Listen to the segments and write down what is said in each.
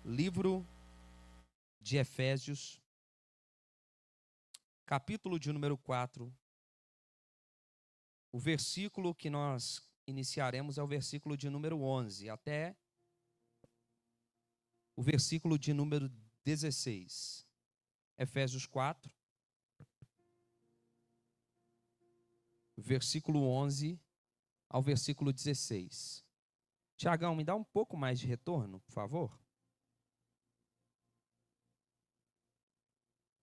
Livro de Efésios, capítulo de número 4. O versículo que nós iniciaremos é o versículo de número 11, até o versículo de número 16. Efésios 4, versículo 11 ao versículo 16. Tiagão, me dá um pouco mais de retorno, por favor.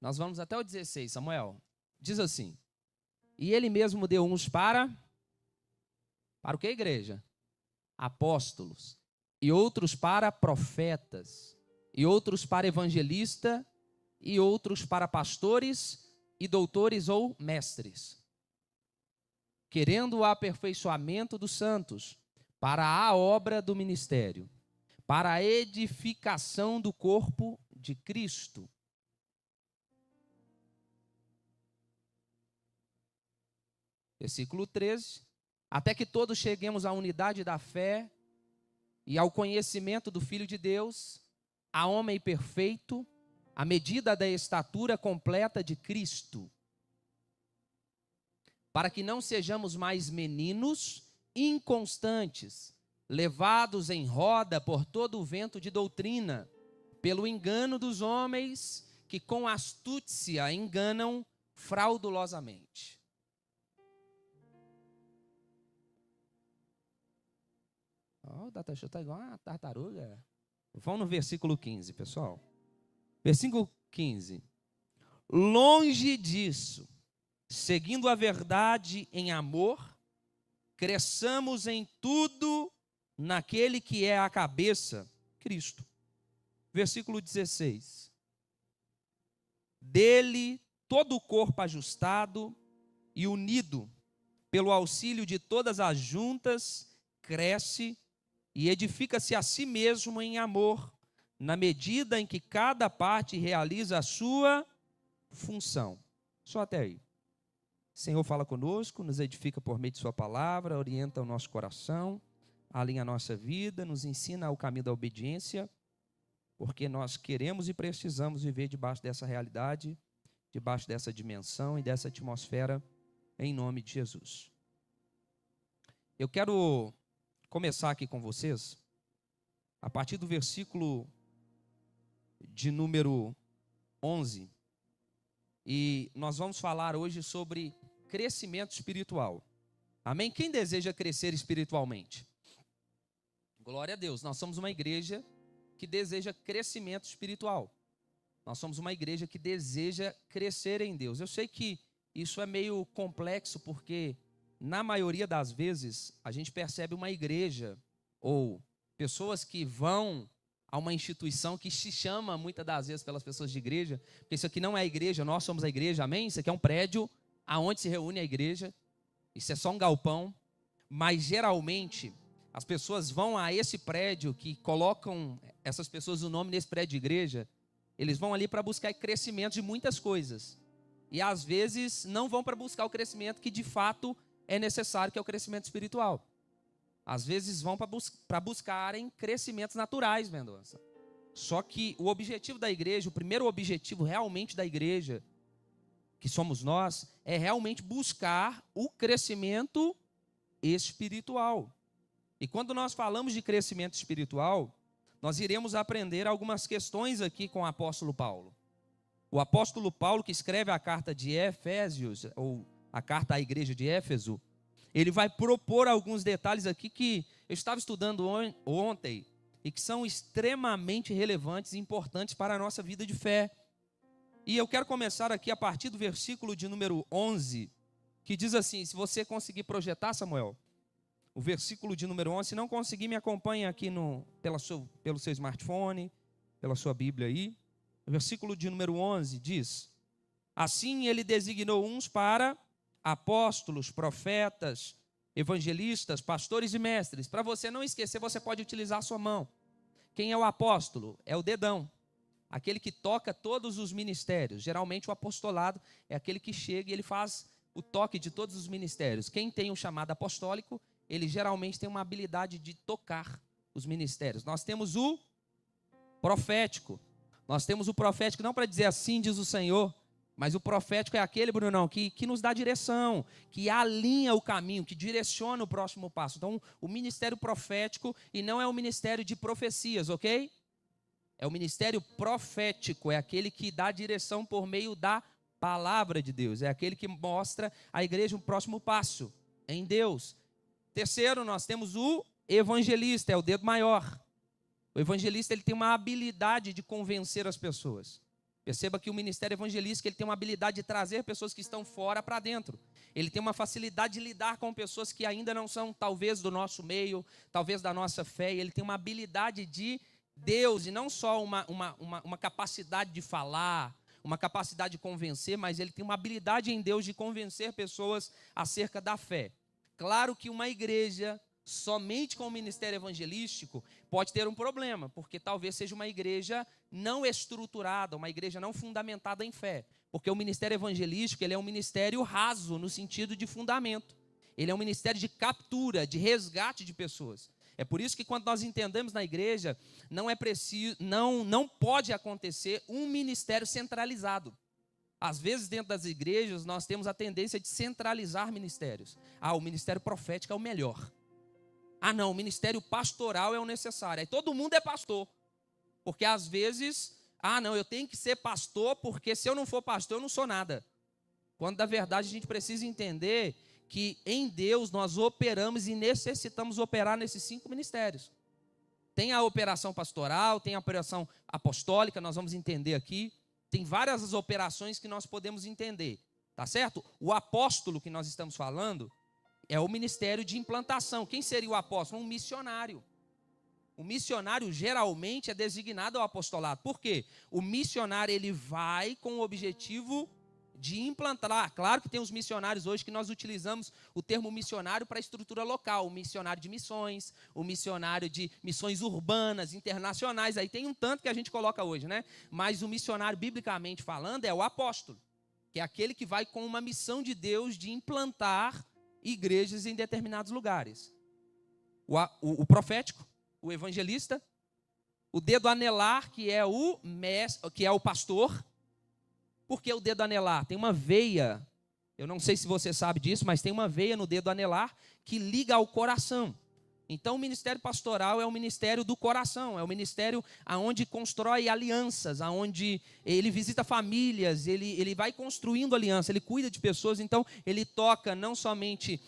Nós vamos até o 16, Samuel. Diz assim: e ele mesmo deu uns para o que, igreja? Apóstolos, e outros para profetas, e outros para evangelistas, e outros para pastores e doutores ou mestres, querendo o aperfeiçoamento dos santos, para a obra do ministério, para a edificação do corpo de Cristo. Versículo 13, até que todos cheguemos à unidade da fé e ao conhecimento do Filho de Deus, a homem perfeito, à medida da estatura completa de Cristo, para que não sejamos mais meninos inconstantes, levados em roda por todo o vento de doutrina, pelo engano dos homens que com astúcia enganam fraudulosamente. O Datashow está igual uma tartaruga. Vamos no versículo 15, pessoal. Versículo 15. Longe disso, seguindo a verdade em amor, cresçamos em tudo naquele que é a cabeça, Cristo. Versículo 16. Dele todo o corpo ajustado e unido pelo auxílio de todas as juntas, cresce e edifica-se a si mesmo em amor, na medida em que cada parte realiza a sua função. Só até aí. O Senhor fala conosco, nos edifica por meio de sua palavra, orienta o nosso coração, alinha a nossa vida, nos ensina o caminho da obediência, porque nós queremos e precisamos viver debaixo dessa realidade, debaixo dessa dimensão e dessa atmosfera, em nome de Jesus. Eu quero começar aqui com vocês, a partir do versículo de número 11, e nós vamos falar hoje sobre crescimento espiritual. Amém? Quem deseja crescer espiritualmente? Glória a Deus, nós somos uma igreja que deseja crescimento espiritual. Nós somos uma igreja que deseja crescer em Deus. Eu sei que isso é meio complexo, porque na maioria das vezes, a gente percebe uma igreja ou pessoas que vão a uma instituição que se chama, muitas das vezes, pelas pessoas de igreja, porque isso aqui não é a igreja, nós somos a igreja, amém? Isso aqui é um prédio aonde se reúne a igreja, isso é só um galpão, mas geralmente as pessoas vão a esse prédio, que colocam essas pessoas o nome nesse prédio de igreja, eles vão ali para buscar crescimento de muitas coisas, e às vezes não vão para buscar o crescimento que de fato é necessário, que é o crescimento espiritual. Às vezes vão para buscarem crescimentos naturais, Mendonça. Só que o objetivo da igreja, o primeiro objetivo realmente da igreja, que somos nós, é realmente buscar o crescimento espiritual. E quando nós falamos de crescimento espiritual, nós iremos aprender algumas questões aqui com o apóstolo Paulo. O apóstolo Paulo, que escreve a carta de Efésios, ou a carta à igreja de Éfeso, ele vai propor alguns detalhes aqui que eu estava estudando ontem e que são extremamente relevantes e importantes para a nossa vida de fé. E eu quero começar aqui a partir do versículo de número 11, que diz assim, se você conseguir projetar, Samuel, o versículo de número 11, se não conseguir, me acompanha aqui pelo seu smartphone, pela sua Bíblia aí. O versículo de número 11 diz: assim ele designou uns para apóstolos, profetas, evangelistas, pastores e mestres. Para você não esquecer, você pode utilizar a sua mão. Quem é o apóstolo? É o dedão, aquele que toca todos os ministérios. Geralmente o apostolado é aquele que chega e ele faz o toque de todos os ministérios. Quem tem o chamado apostólico, ele geralmente tem uma habilidade de tocar os ministérios. Nós temos o profético. Nós temos o profético não para dizer assim diz o Senhor, mas o profético é aquele, Brunão, que nos dá direção, que alinha o caminho, que direciona o próximo passo. Então, o ministério profético, e não é o ministério de profecias, ok? É o ministério profético, é aquele que dá direção por meio da palavra de Deus. É aquele que mostra à igreja o próximo passo em Deus. Terceiro, nós temos o evangelista, é o dedo maior. O evangelista ele tem uma habilidade de convencer as pessoas. Perceba que o ministério evangelístico ele tem uma habilidade de trazer pessoas que estão fora para dentro. Ele tem uma facilidade de lidar com pessoas que ainda não são, talvez, do nosso meio, talvez da nossa fé. Ele tem uma habilidade de Deus, e não só uma capacidade de falar, uma capacidade de convencer, mas ele tem uma habilidade em Deus de convencer pessoas acerca da fé. Claro que uma igreja somente com o ministério evangelístico pode ter um problema, porque talvez seja uma igreja não estruturada, uma igreja não fundamentada em fé, porque o ministério evangelístico ele é um ministério raso no sentido de fundamento, ele é um ministério de captura, de resgate de pessoas. É por isso que quando nós entendemos na igreja, não é preciso, não pode acontecer um ministério centralizado. Às vezes dentro das igrejas nós temos a tendência de centralizar ministérios. O ministério profético é o melhor. Não, o ministério pastoral é o necessário. Aí todo mundo é pastor. Porque às vezes, não, eu tenho que ser pastor, porque se eu não for pastor, eu não sou nada. Quando, na verdade, a gente precisa entender que em Deus nós operamos e necessitamos operar nesses 5 ministérios. Tem a operação pastoral, tem a operação apostólica, nós vamos entender aqui. Tem várias operações que nós podemos entender, tá certo? O apóstolo que nós estamos falando é o ministério de implantação. Quem seria o apóstolo? Um missionário. O missionário geralmente é designado ao apostolado. Por quê? O missionário ele vai com o objetivo de implantar. Claro que tem os missionários hoje que nós utilizamos o termo missionário para a estrutura local. O missionário de missões, o missionário de missões urbanas, internacionais. Aí tem um tanto que a gente coloca hoje, né? Mas o missionário, biblicamente falando, é o apóstolo, que é aquele que vai com uma missão de Deus de implantar igrejas em determinados lugares. O profético, o evangelista, o dedo anelar, que é o mestre, que é o pastor. Por que o dedo anelar? Tem uma veia, eu não sei se você sabe disso, mas tem uma veia no dedo anelar que liga ao coração. Então o ministério pastoral é o ministério do coração, é o ministério onde constrói alianças, onde ele visita famílias, ele vai construindo aliança, ele cuida de pessoas, então ele toca não somente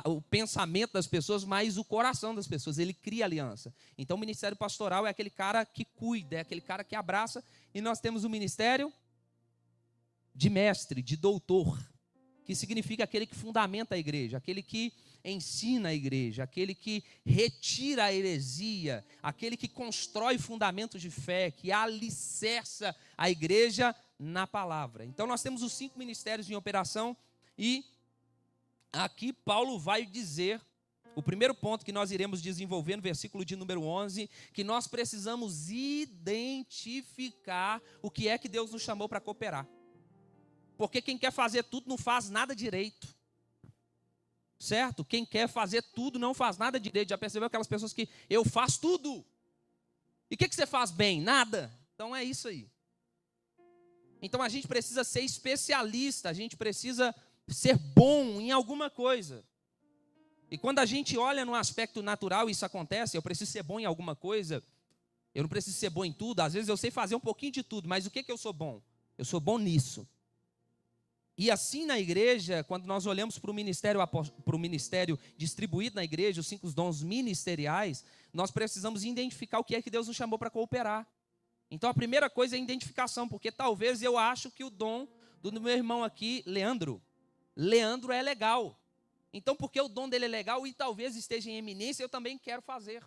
o pensamento das pessoas, mas o coração das pessoas, ele cria aliança. Então o ministério pastoral é aquele cara que cuida, é aquele cara que abraça, e nós temos o ministério de mestre, de doutor, que significa aquele que fundamenta a igreja, aquele que ensina a igreja, aquele que retira a heresia, aquele que constrói fundamentos de fé, que alicerça a igreja na palavra. Então nós temos os 5 ministérios em operação, e aqui Paulo vai dizer, o primeiro ponto que nós iremos desenvolver no versículo de número 11, que nós precisamos identificar o que é que Deus nos chamou para cooperar. Porque quem quer fazer tudo não faz nada direito. Certo? Quem quer fazer tudo não faz nada direito. Já percebeu aquelas pessoas que eu faço tudo? E o que você faz bem? Nada. Então é isso aí. Então a gente precisa ser especialista, a gente precisa ser bom em alguma coisa. E quando a gente olha no aspecto natural, isso acontece, eu preciso ser bom em alguma coisa, eu não preciso ser bom em tudo, às vezes eu sei fazer um pouquinho de tudo, mas o que eu sou bom? Eu sou bom nisso. E assim na igreja, quando nós olhamos para o ministério distribuído na igreja, os 5 dons ministeriais, nós precisamos identificar o que é que Deus nos chamou para cooperar. Então a primeira coisa é a identificação, porque talvez eu acho que o dom do meu irmão aqui, Leandro é legal. Então porque o dom dele é legal e talvez esteja em eminência, eu também quero fazer.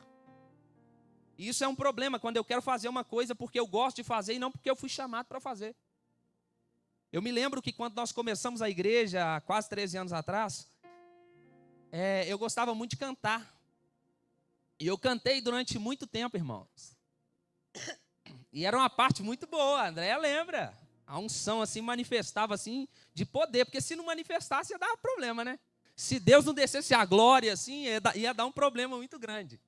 E isso é um problema, quando eu quero fazer uma coisa porque eu gosto de fazer e não porque eu fui chamado para fazer. Eu me lembro que quando nós começamos a igreja, há quase 13 anos atrás, eu gostava muito de cantar. E eu cantei durante muito tempo, irmãos. E era uma parte muito boa, a Andréia lembra. A unção assim manifestava assim de poder, porque se não manifestasse ia dar problema, né? Se Deus não descesse a glória assim, ia dar um problema muito grande.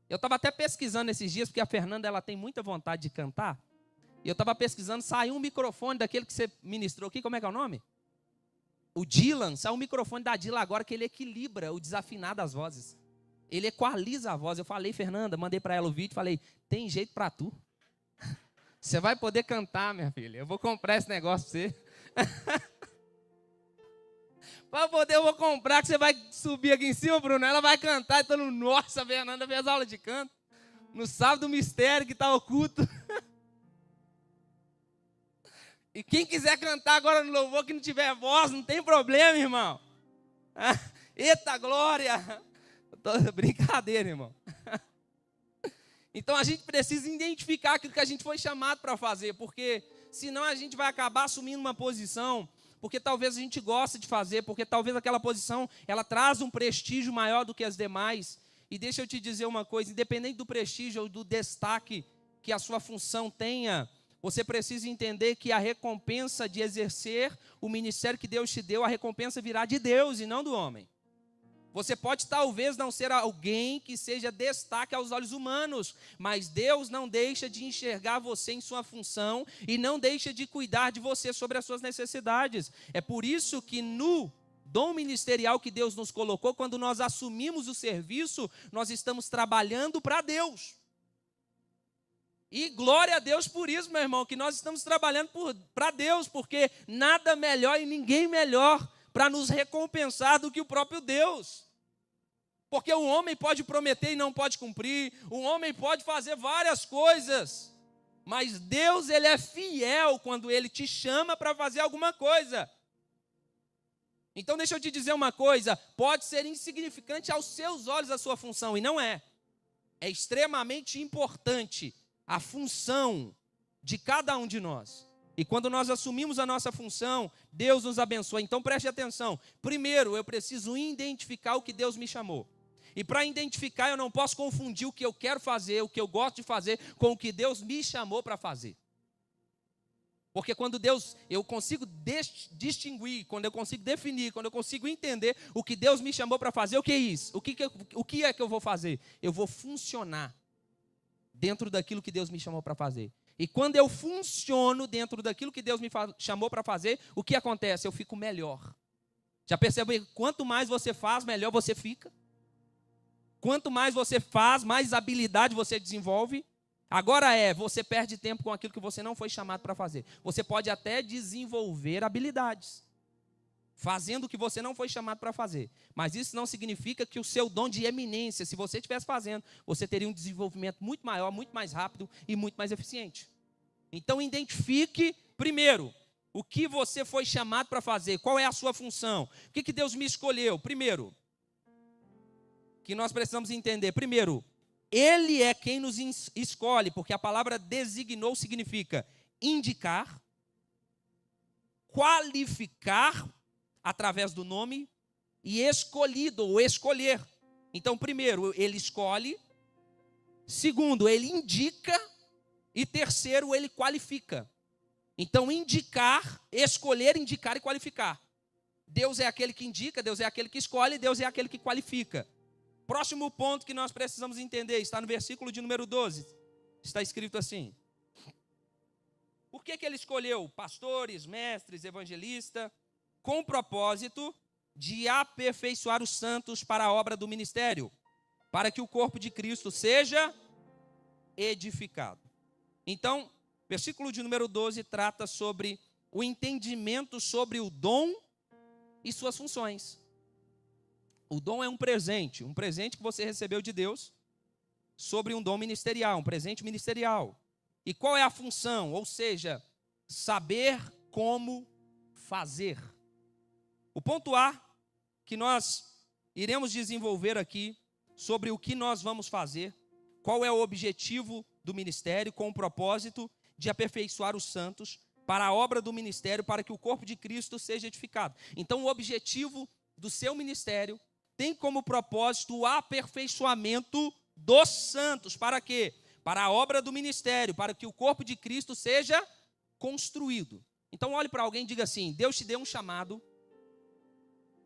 Eu estava até pesquisando esses dias, porque a Fernanda ela tem muita vontade de cantar. E eu estava pesquisando, saiu um microfone daquele que você ministrou aqui, como é que é o nome? O Dylan, saiu um microfone da Dylan agora que ele equilibra o desafinar das vozes. Ele equaliza a voz. Eu falei, Fernanda, mandei para ela o vídeo, falei, tem jeito para tu. Você vai poder cantar, minha filha. Eu vou comprar esse negócio para você. Para poder, eu vou comprar, que você vai subir aqui em cima, Bruno. Ela vai cantar, então, nossa, a Fernanda fez aula de canto. No sábado do mistério que está oculto. E quem quiser cantar agora no louvor, que não tiver voz, não tem problema, irmão. Eita glória! Brincadeira, irmão. Então a gente precisa identificar aquilo que a gente foi chamado para fazer, porque senão a gente vai acabar assumindo uma posição, porque talvez a gente goste de fazer, porque talvez aquela posição ela traz um prestígio maior do que as demais. E deixa eu te dizer uma coisa, independente do prestígio ou do destaque que a sua função tenha, você precisa entender que a recompensa de exercer o ministério que Deus te deu, a recompensa virá de Deus e não do homem. Você pode talvez não ser alguém que seja destaque aos olhos humanos, mas Deus não deixa de enxergar você em sua função e não deixa de cuidar de você sobre as suas necessidades. É por isso que no dom ministerial que Deus nos colocou, quando nós assumimos o serviço, nós estamos trabalhando para Deus. E glória a Deus por isso, meu irmão, que nós estamos trabalhando para Deus, porque nada melhor e ninguém melhor para nos recompensar do que o próprio Deus. Porque o homem pode prometer e não pode cumprir, o homem pode fazer várias coisas, mas Deus, ele é fiel quando ele te chama para fazer alguma coisa. Então deixa eu te dizer uma coisa, pode ser insignificante aos seus olhos a sua função, e não é. É extremamente importante a função de cada um de nós. E quando nós assumimos a nossa função, Deus nos abençoa. Então preste atenção. Primeiro, eu preciso identificar o que Deus me chamou. E para identificar, eu não posso confundir o que eu quero fazer, o que eu gosto de fazer, com o que Deus me chamou para fazer. Porque quando eu consigo distinguir, quando eu consigo definir, quando eu consigo entender o que Deus me chamou para fazer, o que é isso? O que é que eu vou fazer? Eu vou funcionar dentro daquilo que Deus me chamou para fazer. E quando eu funciono dentro daquilo que Deus me chamou para fazer, o que acontece? Eu fico melhor. Já percebeu? Quanto mais você faz, melhor você fica. Quanto mais você faz, mais habilidade você desenvolve. Agora você perde tempo com aquilo que você não foi chamado para fazer. Você pode até desenvolver habilidades, fazendo o que você não foi chamado para fazer. Mas isso não significa que o seu dom de eminência, se você estivesse fazendo, você teria um desenvolvimento muito maior, muito mais rápido e muito mais eficiente. Então identifique, primeiro, o que você foi chamado para fazer, qual é a sua função, o que Deus me escolheu. Primeiro, que nós precisamos entender, primeiro, Ele é quem nos escolhe, porque a palavra designou significa indicar, qualificar, através do nome, e escolhido, ou escolher. Então, primeiro, ele escolhe. Segundo, ele indica. E terceiro, ele qualifica. Então, indicar, escolher, indicar e qualificar. Deus é aquele que indica, Deus é aquele que escolhe, Deus é aquele que qualifica. Próximo ponto que nós precisamos entender, está no versículo de número 12. Está escrito assim. Por que ele escolheu pastores, mestres, evangelistas? Com o propósito de aperfeiçoar os santos para a obra do ministério, para que o corpo de Cristo seja edificado. Então, versículo de número 12 trata sobre o entendimento sobre o dom e suas funções. O dom é um presente que você recebeu de Deus sobre um dom ministerial, um presente ministerial. E qual é a função? Ou seja, saber como fazer. O ponto A, que nós iremos desenvolver aqui, sobre o que nós vamos fazer, qual é o objetivo do ministério, com o propósito de aperfeiçoar os santos para a obra do ministério, para que o corpo de Cristo seja edificado. Então, o objetivo do seu ministério tem como propósito o aperfeiçoamento dos santos. Para quê? Para a obra do ministério, para que o corpo de Cristo seja construído. Então, olhe para alguém e diga assim: Deus te deu um chamado,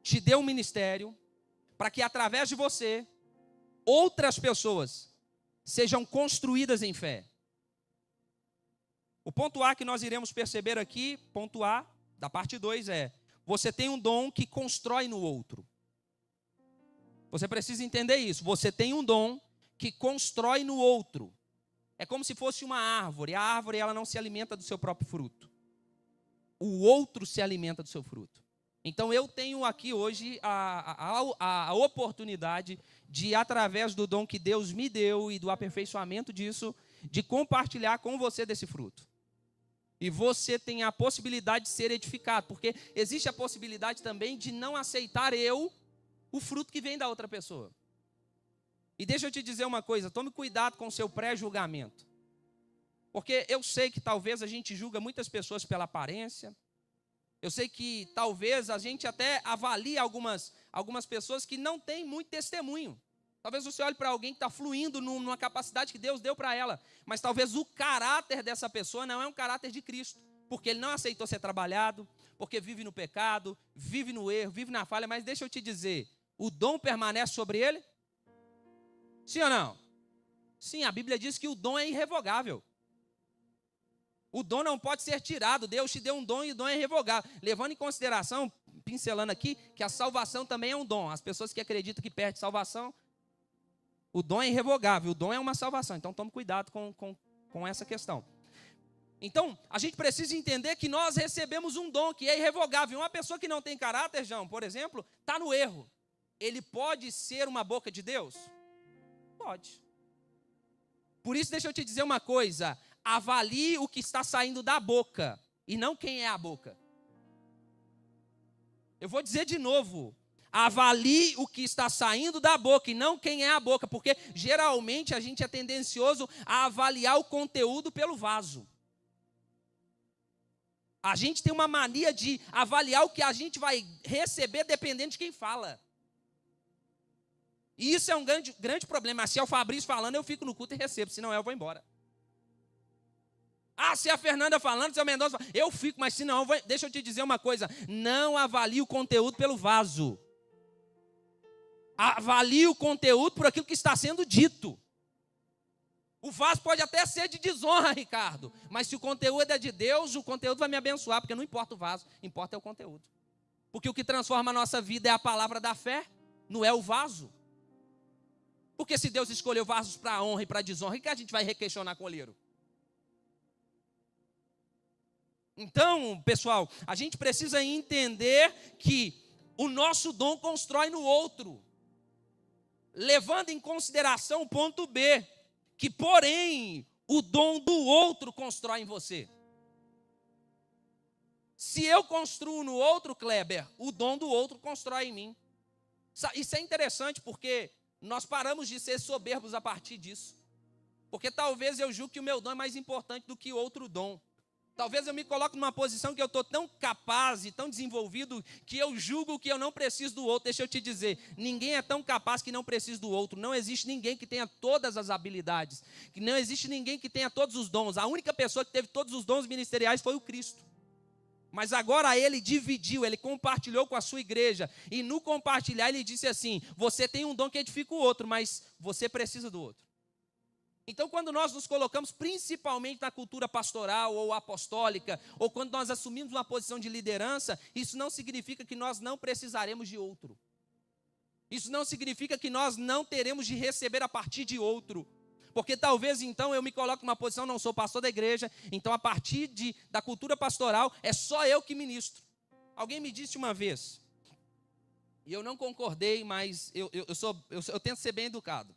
te deu um ministério, para que através de você, outras pessoas sejam construídas em fé. O ponto A que nós iremos perceber aqui, ponto A, da parte 2 é: você tem um dom que constrói no outro. Você precisa entender isso. Você tem um dom que constrói no outro. É como se fosse uma árvore. A árvore, ela não se alimenta do seu próprio fruto. O outro se alimenta do seu fruto. Então, eu tenho aqui hoje a oportunidade de, através do dom que Deus me deu e do aperfeiçoamento disso, de compartilhar com você desse fruto. E você tem a possibilidade de ser edificado, porque existe a possibilidade também de não aceitar o fruto que vem da outra pessoa. E deixa eu te dizer uma coisa, tome cuidado com o seu pré-julgamento. Porque eu sei que talvez a gente julga muitas pessoas pela aparência. Eu sei que talvez a gente até avalie algumas pessoas que não têm muito testemunho. Talvez você olhe para alguém que está fluindo numa capacidade que Deus deu para ela. Mas talvez o caráter dessa pessoa não é um caráter de Cristo. Porque ele não aceitou ser trabalhado, porque vive no pecado, vive no erro, vive na falha. Mas deixa eu te dizer, o dom permanece sobre ele? Sim ou não? Sim, a Bíblia diz que o dom é irrevogável. O dom não pode ser tirado. Deus te deu um dom e o dom é irrevogável. Levando em consideração, pincelando aqui, que a salvação também é um dom. As pessoas que acreditam que perde salvação, o dom é irrevogável. O dom é uma salvação. Então tome cuidado com essa questão. Então, a gente precisa entender que nós recebemos um dom que é irrevogável. Uma pessoa que não tem caráter, João, por exemplo, está no erro. Ele pode ser uma boca de Deus? Pode. Por isso, deixa eu te dizer uma coisa. Avalie o que está saindo da boca e não quem é a boca. Eu vou dizer de novo. Avalie o que está saindo da boca e não quem é a boca. Porque geralmente a gente é tendencioso a avaliar o conteúdo pelo vaso. A gente tem uma mania de avaliar o que a gente vai receber dependendo de quem fala. E isso é um grande problema. Se é o Fabrício falando, eu fico no culto e recebo. Se não é, eu vou embora. Se é a Fernanda falando, se é o Mendonça falando, eu fico, mas se não, deixa eu te dizer uma coisa. Não avalie o conteúdo pelo vaso. Avalie o conteúdo por aquilo que está sendo dito. O vaso pode até ser de desonra, Ricardo. Mas se o conteúdo é de Deus, o conteúdo vai me abençoar. Porque não importa o vaso, importa é o conteúdo. Porque o que transforma a nossa vida é a palavra da fé, não é o vaso. Porque se Deus escolheu vasos para honra e para desonra, o que a gente vai requestionar com o olheiro? Então, pessoal, a gente precisa entender que o nosso dom constrói no outro. Levando em consideração o ponto B, que porém o dom do outro constrói em você. Se eu construo no outro, Kleber, o dom do outro constrói em mim. Isso é interessante porque nós paramos de ser soberbos a partir disso. Porque talvez eu julgue que o meu dom é mais importante do que outro dom. Talvez eu me coloque numa posição que eu estou tão capaz e tão desenvolvido que eu julgo que eu não preciso do outro. Deixa eu te dizer, ninguém é tão capaz que não precisa do outro. Não existe ninguém que tenha todas as habilidades. Que não existe ninguém que tenha todos os dons. A única pessoa que teve todos os dons ministeriais foi o Cristo. Mas agora ele dividiu, ele compartilhou com a sua igreja. E no compartilhar ele disse assim, você tem um dom que edifica o outro, mas você precisa do outro. Então, quando nós nos colocamos principalmente na cultura pastoral ou apostólica, ou quando nós assumimos uma posição de liderança, isso não significa que nós não precisaremos de outro. Isso não significa que nós não teremos de receber a partir de outro. Porque talvez então eu me coloque numa posição, não sou pastor da igreja, então a partir da cultura pastoral é só eu que ministro. Alguém me disse uma vez, e eu não concordei, mas eu tento ser bem educado.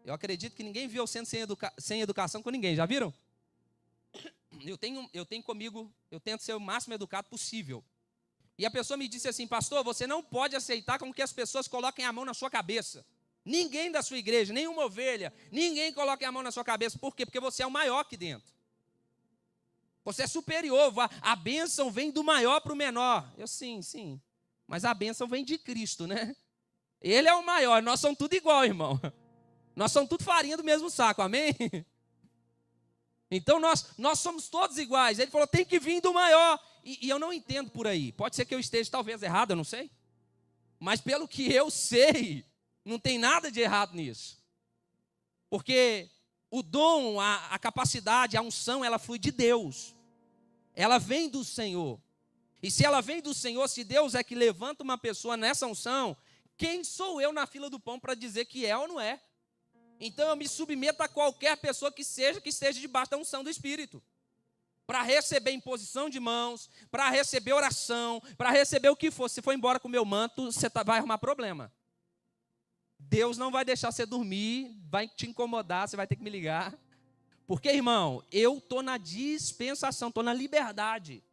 Eu acredito que ninguém viu eu sendo sem educação com ninguém, já viram? Eu tenho comigo, eu tento ser o máximo educado possível. E a pessoa me disse assim, pastor, você não pode aceitar com que as pessoas coloquem a mão na sua cabeça. Ninguém da sua igreja, nenhuma ovelha, ninguém coloque a mão na sua cabeça. Por quê? Porque você é o maior aqui dentro. Você é superior, a bênção vem do maior para o menor. Eu sim, mas a bênção vem de Cristo, né? Ele é o maior, nós somos tudo igual, irmão. Nós somos tudo farinha do mesmo saco, amém? Então nós somos todos iguais. Ele falou, tem que vir do maior. E eu não entendo por aí. Pode ser que eu esteja talvez errado, eu não sei. Mas pelo que eu sei, não tem nada de errado nisso. Porque o dom, a capacidade, a unção, ela flui de Deus. Ela vem do Senhor. E se ela vem do Senhor, se Deus é que levanta uma pessoa nessa unção, quem sou eu na fila do pão para dizer que é ou não é? Então eu me submeto a qualquer pessoa que esteja debaixo da unção do Espírito. Para receber imposição de mãos, para receber oração, para receber o que for. Se for embora com o meu manto, você vai arrumar problema. Deus não vai deixar você dormir, vai te incomodar, você vai ter que me ligar. Porque, irmão, eu estou na dispensação, estou na liberdade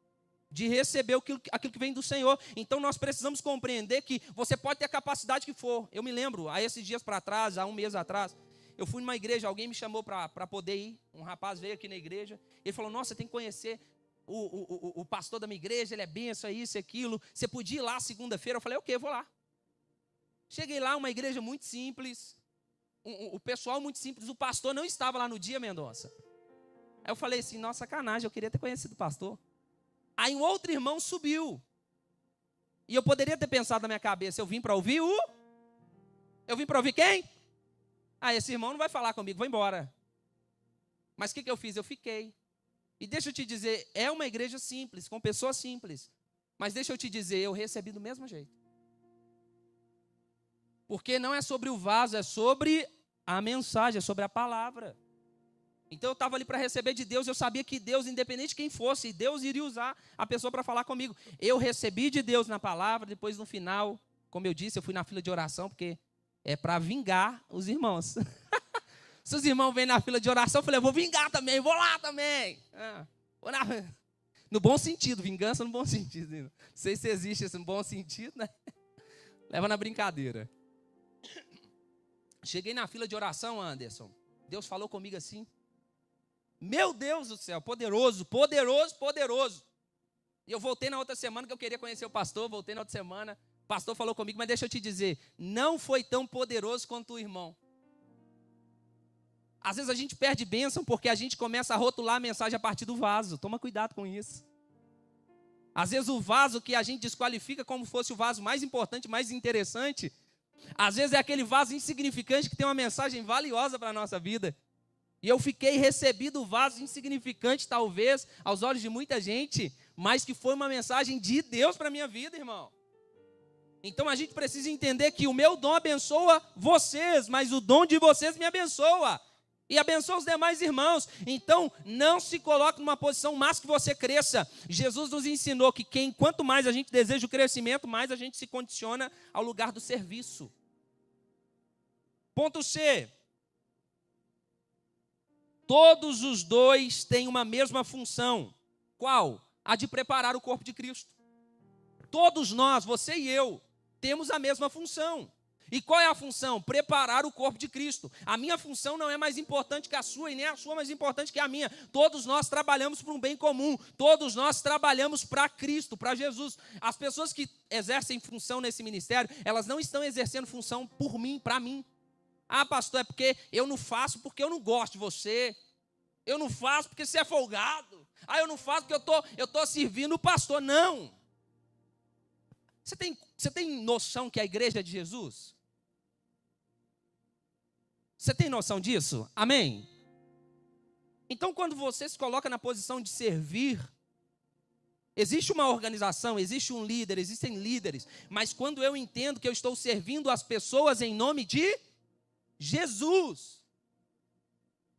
de receber aquilo que vem do Senhor. Então, nós precisamos compreender que você pode ter a capacidade que for. Eu me lembro, há esses dias para trás, há um mês atrás, eu fui numa igreja, alguém me chamou para poder ir. Um rapaz veio aqui na igreja, ele falou, nossa, você tem que conhecer o pastor da minha igreja, ele é benção, isso e aquilo. Você podia ir lá segunda-feira? Eu falei, ok, eu vou lá. Cheguei lá, uma igreja muito simples, o pessoal muito simples, o pastor não estava lá no dia, Mendonça. Aí eu falei assim, nossa, sacanagem, eu queria ter conhecido o pastor. Aí um outro irmão subiu. E eu poderia ter pensado na minha cabeça, eu vim para ouvir Eu vim para ouvir quem? Ah, esse irmão não vai falar comigo, vou embora. Mas o que eu fiz? Eu fiquei. E deixa eu te dizer, é uma igreja simples, com pessoas simples. Mas deixa eu te dizer, eu recebi do mesmo jeito. Porque não é sobre o vaso, é sobre a mensagem, é sobre a palavra. Então eu estava ali para receber de Deus, eu sabia que Deus, independente de quem fosse, Deus iria usar a pessoa para falar comigo. Eu recebi de Deus na palavra, depois no final, como eu disse, eu fui na fila de oração, porque é para vingar os irmãos. Se os irmãos vêm na fila de oração, eu falei, eu vou vingar também, vou lá também. No bom sentido, vingança no bom sentido. Não sei se existe esse bom sentido, né? Leva na brincadeira. Cheguei na fila de oração, Anderson. Deus falou comigo assim. Meu Deus do céu, poderoso, poderoso, poderoso. E eu voltei na outra semana que eu queria conhecer o pastor, voltei na outra semana. O pastor falou comigo, mas deixa eu te dizer, não foi tão poderoso quanto o irmão. Às vezes a gente perde bênção porque a gente começa a rotular a mensagem a partir do vaso. Toma cuidado com isso. Às vezes o vaso que a gente desqualifica como fosse o vaso mais importante, mais interessante, às vezes é aquele vaso insignificante que tem uma mensagem valiosa para a nossa vida. E eu fiquei recebido o vaso insignificante, talvez, aos olhos de muita gente, mas que foi uma mensagem de Deus para a minha vida, irmão. Então a gente precisa entender que o meu dom abençoa vocês, mas o dom de vocês me abençoa. E abençoa os demais irmãos. Então não se coloque numa posição mais que você cresça. Jesus nos ensinou que quanto mais a gente deseja o crescimento, mais a gente se condiciona ao lugar do serviço. Ponto C. Todos os dois têm uma mesma função. Qual? A de preparar o corpo de Cristo. Todos nós, você e eu, temos a mesma função. E qual é a função? Preparar o corpo de Cristo. A minha função não é mais importante que a sua e nem a sua mais importante que a minha. Todos nós trabalhamos para um bem comum. Todos nós trabalhamos para Cristo, para Jesus. As pessoas que exercem função nesse ministério, elas não estão exercendo função por mim, para mim. Ah, pastor, é porque eu não faço porque eu não gosto de você. Eu não faço porque você é folgado. Ah, eu não faço porque eu tô servindo o pastor. Não. Você tem noção que a igreja é de Jesus? Você tem noção disso? Amém? Então, quando você se coloca na posição de servir, existe uma organização, existe um líder, existem líderes, mas quando eu entendo que eu estou servindo as pessoas em nome de Jesus.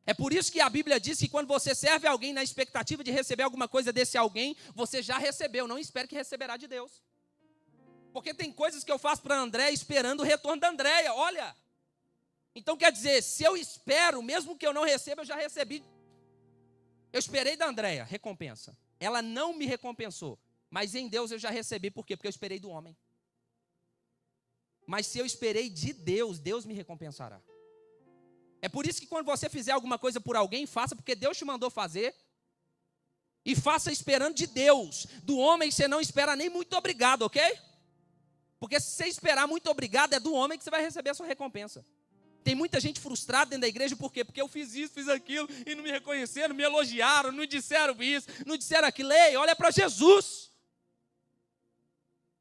É por isso que a Bíblia diz que quando você serve alguém na expectativa de receber alguma coisa desse alguém, você já recebeu, não espere que receberá de Deus. Porque tem coisas que eu faço para André esperando o retorno da Andréia, olha. Então quer dizer, se eu espero, mesmo que eu não receba, eu já recebi. Eu esperei da Andréia, recompensa. Ela não me recompensou, mas em Deus eu já recebi, por quê? Porque eu esperei do homem. Mas se eu esperei de Deus, Deus me recompensará. É por isso que quando você fizer alguma coisa por alguém, faça porque Deus te mandou fazer. E faça esperando de Deus. Do homem você não espera nem muito obrigado, ok? Porque se você esperar muito obrigado, é do homem que você vai receber a sua recompensa. Tem muita gente frustrada dentro da igreja, por quê? Porque eu fiz isso, fiz aquilo, e não me reconheceram, não me elogiaram, não disseram isso, não disseram aquilo. Ei, olha para Jesus.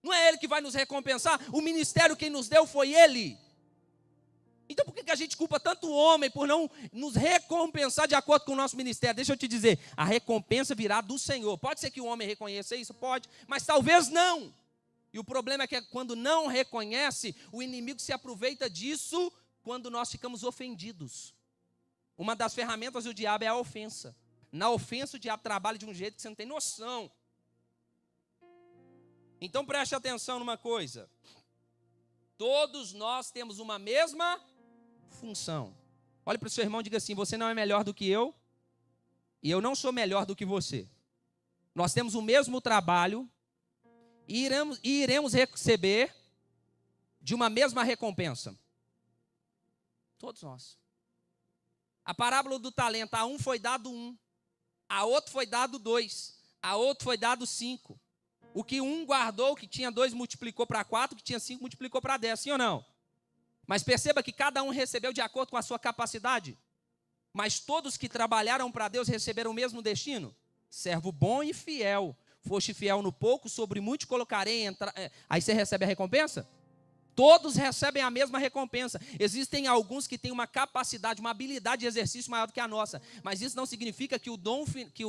Não é Ele que vai nos recompensar, o ministério quem nos deu foi Ele. Então por que a gente culpa tanto o homem por não nos recompensar de acordo com o nosso ministério? Deixa eu te dizer, a recompensa virá do Senhor. Pode ser que o homem reconheça isso? Pode, mas talvez não. E o problema é que quando não reconhece, o inimigo se aproveita disso quando nós ficamos ofendidos. Uma das ferramentas do diabo é a ofensa. Na ofensa o diabo trabalha de um jeito que você não tem noção. Então preste atenção numa coisa. Todos nós temos uma mesma função. Olhe para o seu irmão e diga assim: você não é melhor do que eu, e eu não sou melhor do que você. Nós temos o mesmo trabalho e iremos receber de uma mesma recompensa. Todos nós. A parábola do talento, a um foi dado 1, a outro foi dado 2, a outro foi dado 5. O que um guardou, o que tinha 2 multiplicou para 4, o que tinha 5 multiplicou para 10, sim ou não? Mas perceba que cada um recebeu de acordo com a sua capacidade. Mas todos que trabalharam para Deus receberam o mesmo destino. Servo bom e fiel. Foste fiel no pouco, sobre muito colocarei. Aí você recebe a recompensa? Todos recebem a mesma recompensa. Existem alguns que têm uma capacidade, uma habilidade de exercício maior do que a nossa. Mas isso não significa que o dom, que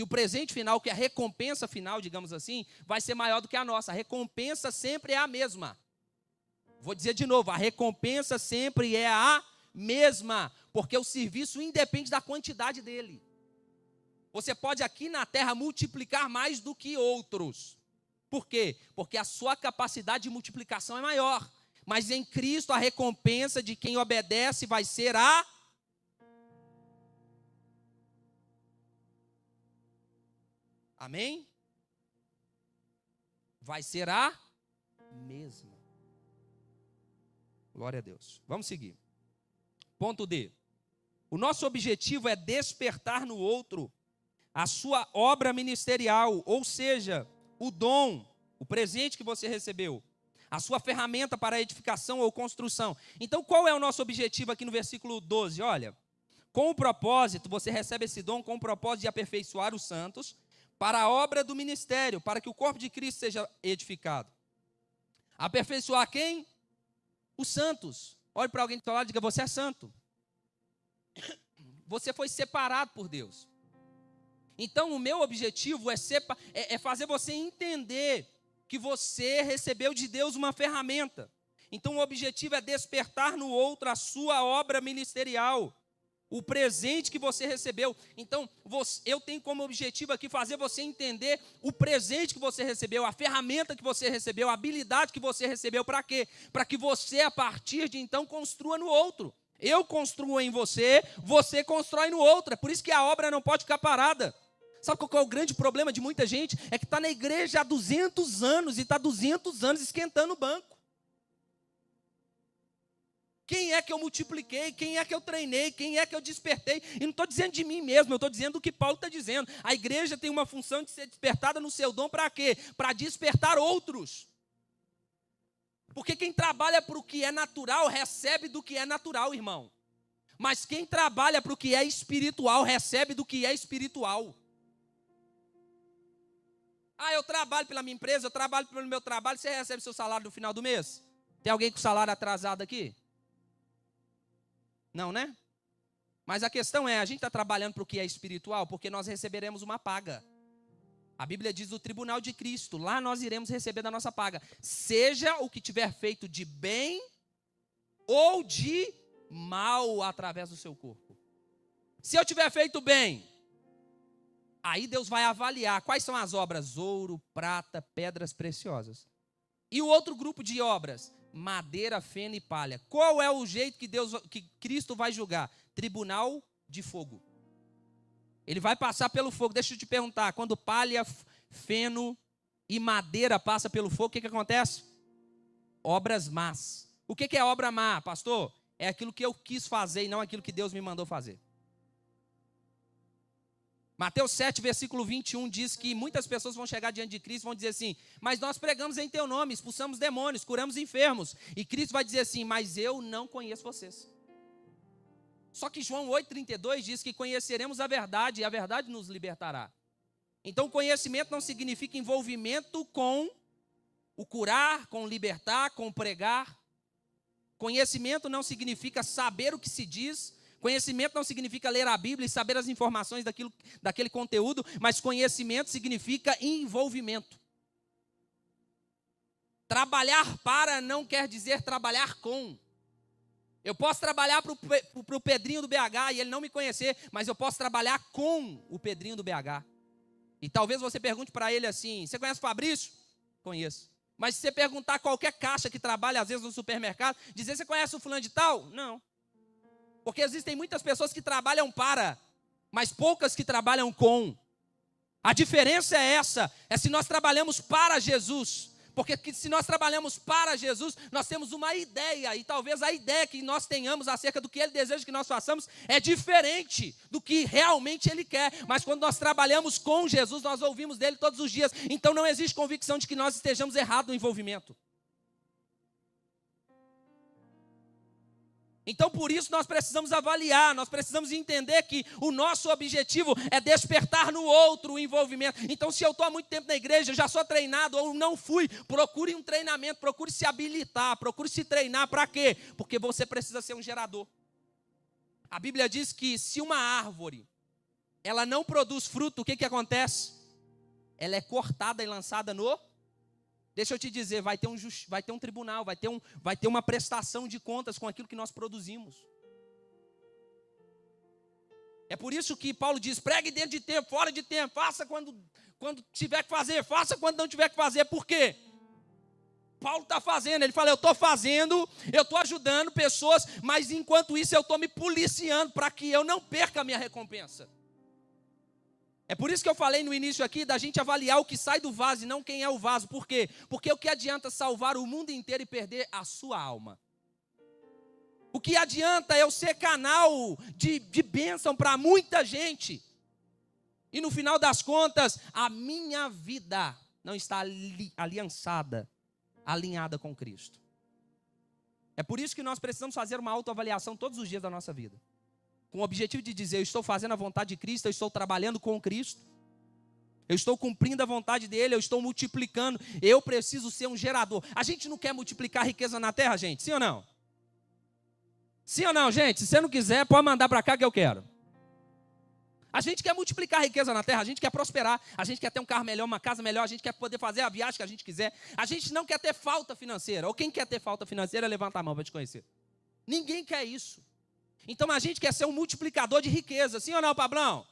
o presente final, que a recompensa final, digamos assim, vai ser maior do que a nossa. A recompensa sempre é a mesma. Vou dizer de novo, a recompensa sempre é a mesma, porque o serviço independe da quantidade dele. Você pode aqui na terra multiplicar mais do que outros. Por quê? Porque a sua capacidade de multiplicação é maior. Mas em Cristo a recompensa de quem obedece vai ser a... Amém? Vai ser a mesma. Glória a Deus. Vamos seguir. Ponto D. O nosso objetivo é despertar no outro a sua obra ministerial, ou seja, o dom, o presente que você recebeu, a sua ferramenta para edificação ou construção. Então, qual é o nosso objetivo aqui no versículo 12? Olha, com o propósito, você recebe esse dom com o propósito de aperfeiçoar os santos para a obra do ministério, para que o corpo de Cristo seja edificado. Aperfeiçoar quem? Os santos. Olhe para alguém do seu lado e diga: você é santo. Você foi separado por Deus. Então o meu objetivo é fazer você entender que você recebeu de Deus uma ferramenta. Então o objetivo é despertar no outro a sua obra ministerial, o presente que você recebeu. Então eu tenho como objetivo aqui fazer você entender o presente que você recebeu, a ferramenta que você recebeu, a habilidade que você recebeu. Para quê? Para que você, a partir de então, construa no outro. Eu construo em você, você constrói no outro. É por isso que a obra não pode ficar parada. Sabe qual é o grande problema de muita gente? É que está na igreja há 200 anos e está 200 anos esquentando o banco. Quem é que eu multipliquei? Quem é que eu treinei? Quem é que eu despertei? E não estou dizendo de mim mesmo, eu estou dizendo o que Paulo está dizendo. A igreja tem uma função de ser despertada no seu dom para quê? Para despertar outros. Porque quem trabalha para o que é natural, recebe do que é natural, irmão. Mas quem trabalha para o que é espiritual, recebe do que é espiritual. Ah, eu trabalho pela minha empresa, eu trabalho pelo meu trabalho, você recebe seu salário no final do mês? Tem alguém com salário atrasado aqui? Não, né? Mas a questão é, a gente está trabalhando para o que é espiritual, porque nós receberemos uma paga. A Bíblia diz o tribunal de Cristo, lá nós iremos receber da nossa paga. Seja o que tiver feito de bem ou de mal através do seu corpo. Se eu tiver feito bem, aí Deus vai avaliar quais são as obras: ouro, prata, pedras preciosas. E o outro grupo de obras: madeira, feno e palha. Qual é o jeito que Cristo vai julgar? Tribunal de fogo. Ele vai passar pelo fogo. Deixa eu te perguntar, quando palha, feno e madeira passa pelo fogo, o que acontece? Obras más. O que é obra má, pastor? É aquilo que eu quis fazer e não aquilo que Deus me mandou fazer. Mateus 7, versículo 21 diz que muitas pessoas vão chegar diante de Cristo e vão dizer assim: mas nós pregamos em teu nome, expulsamos demônios, curamos enfermos. E Cristo vai dizer assim: mas eu não conheço vocês. Só que João 8,32 diz que conheceremos a verdade e a verdade nos libertará. Então conhecimento não significa envolvimento com o curar, com o libertar, com o pregar. Conhecimento não significa saber o que se diz. Conhecimento não significa ler a Bíblia e saber as informações daquele conteúdo, mas conhecimento significa envolvimento. Trabalhar para não quer dizer trabalhar com. Eu posso trabalhar para o Pedrinho do BH e ele não me conhecer, mas eu posso trabalhar com o Pedrinho do BH. E talvez você pergunte para ele assim: você conhece o Fabrício? Conheço. Mas se você perguntar a qualquer caixa que trabalha às vezes no supermercado, dizer: você conhece o fulano de tal? Não. Porque existem muitas pessoas que trabalham para, mas poucas que trabalham com. A diferença é essa, é se nós trabalhamos para Jesus. Porque se nós trabalhamos para Jesus, nós temos uma ideia, e talvez a ideia que nós tenhamos acerca do que Ele deseja que nós façamos é diferente do que realmente Ele quer. Mas quando nós trabalhamos com Jesus, nós ouvimos dele todos os dias. Então não existe convicção de que nós estejamos errados no envolvimento. Então, por isso, nós precisamos avaliar, nós precisamos entender que o nosso objetivo é despertar no outro o envolvimento. Então, se eu estou há muito tempo na igreja, já sou treinado ou não fui, procure um treinamento, procure se habilitar, procure se treinar. Para quê? Porque você precisa ser um gerador. A Bíblia diz que se uma árvore, ela não produz fruto, o que acontece? Ela é cortada e lançada no... Deixa eu te dizer, vai ter um tribunal, vai ter uma prestação de contas com aquilo que nós produzimos. É por isso que Paulo diz: pregue dentro de tempo, fora de tempo, faça quando tiver que fazer, faça quando não tiver que fazer. Por quê? Paulo está fazendo, ele fala: eu estou fazendo, eu estou ajudando pessoas, mas enquanto isso eu estou me policiando para que eu não perca a minha recompensa. É por isso que eu falei no início aqui da gente avaliar o que sai do vaso e não quem é o vaso. Por quê? Porque o que adianta salvar o mundo inteiro e perder a sua alma? O que adianta eu ser canal de bênção para muita gente e no final das contas a minha vida não está alinhada com Cristo? É por isso que nós precisamos fazer uma autoavaliação todos os dias da nossa vida. Com o objetivo de dizer: eu estou fazendo a vontade de Cristo, eu estou trabalhando com Cristo, eu estou cumprindo a vontade dEle, eu estou multiplicando, eu preciso ser um gerador. A gente não quer multiplicar riqueza na terra, gente? Sim ou não? Sim ou não, gente? Se você não quiser, pode mandar para cá que eu quero. A gente quer multiplicar riqueza na terra, a gente quer prosperar, a gente quer ter um carro melhor, uma casa melhor, a gente quer poder fazer a viagem que a gente quiser. A gente não quer ter falta financeira. Ou quem quer ter falta financeira, levanta a mão para te conhecer. Ninguém quer isso. Então a gente quer ser um multiplicador de riqueza, sim ou não, Pablão?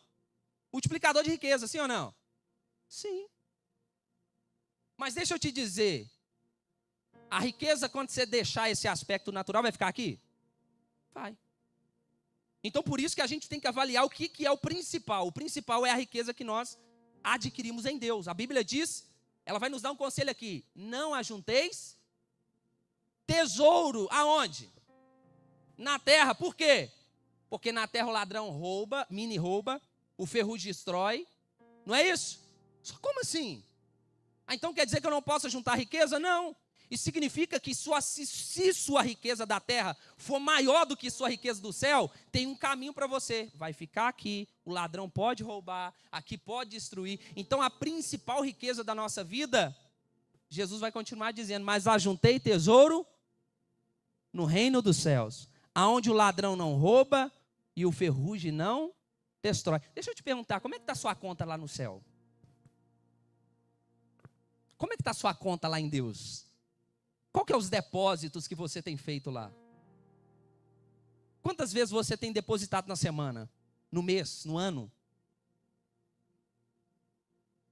Multiplicador de riqueza, sim ou não? Sim. Mas deixa eu te dizer, a riqueza, quando você deixar esse aspecto natural, vai ficar aqui? Vai. Então por isso que a gente tem que avaliar o que é o principal. O principal é a riqueza que nós adquirimos em Deus. A Bíblia diz, ela vai nos dar um conselho aqui: não ajunteis tesouro aonde? Na terra. Por quê? Porque na terra o ladrão rouba, mini rouba, o ferrugem destrói. Não é isso? Como assim? Então quer dizer que eu não posso juntar riqueza? Não. Isso significa que se sua riqueza da terra for maior do que sua riqueza do céu, tem um caminho para você. Vai ficar aqui, o ladrão pode roubar, aqui pode destruir. Então a principal riqueza da nossa vida, Jesus vai continuar dizendo: mas ajuntei tesouro no reino dos céus, aonde o ladrão não rouba e o ferrugem não destrói. Deixa eu te perguntar, como é que está a sua conta lá no céu? Como é que está a sua conta lá em Deus? Qual que é os depósitos que você tem feito lá? Quantas vezes você tem depositado na semana, no mês, no ano?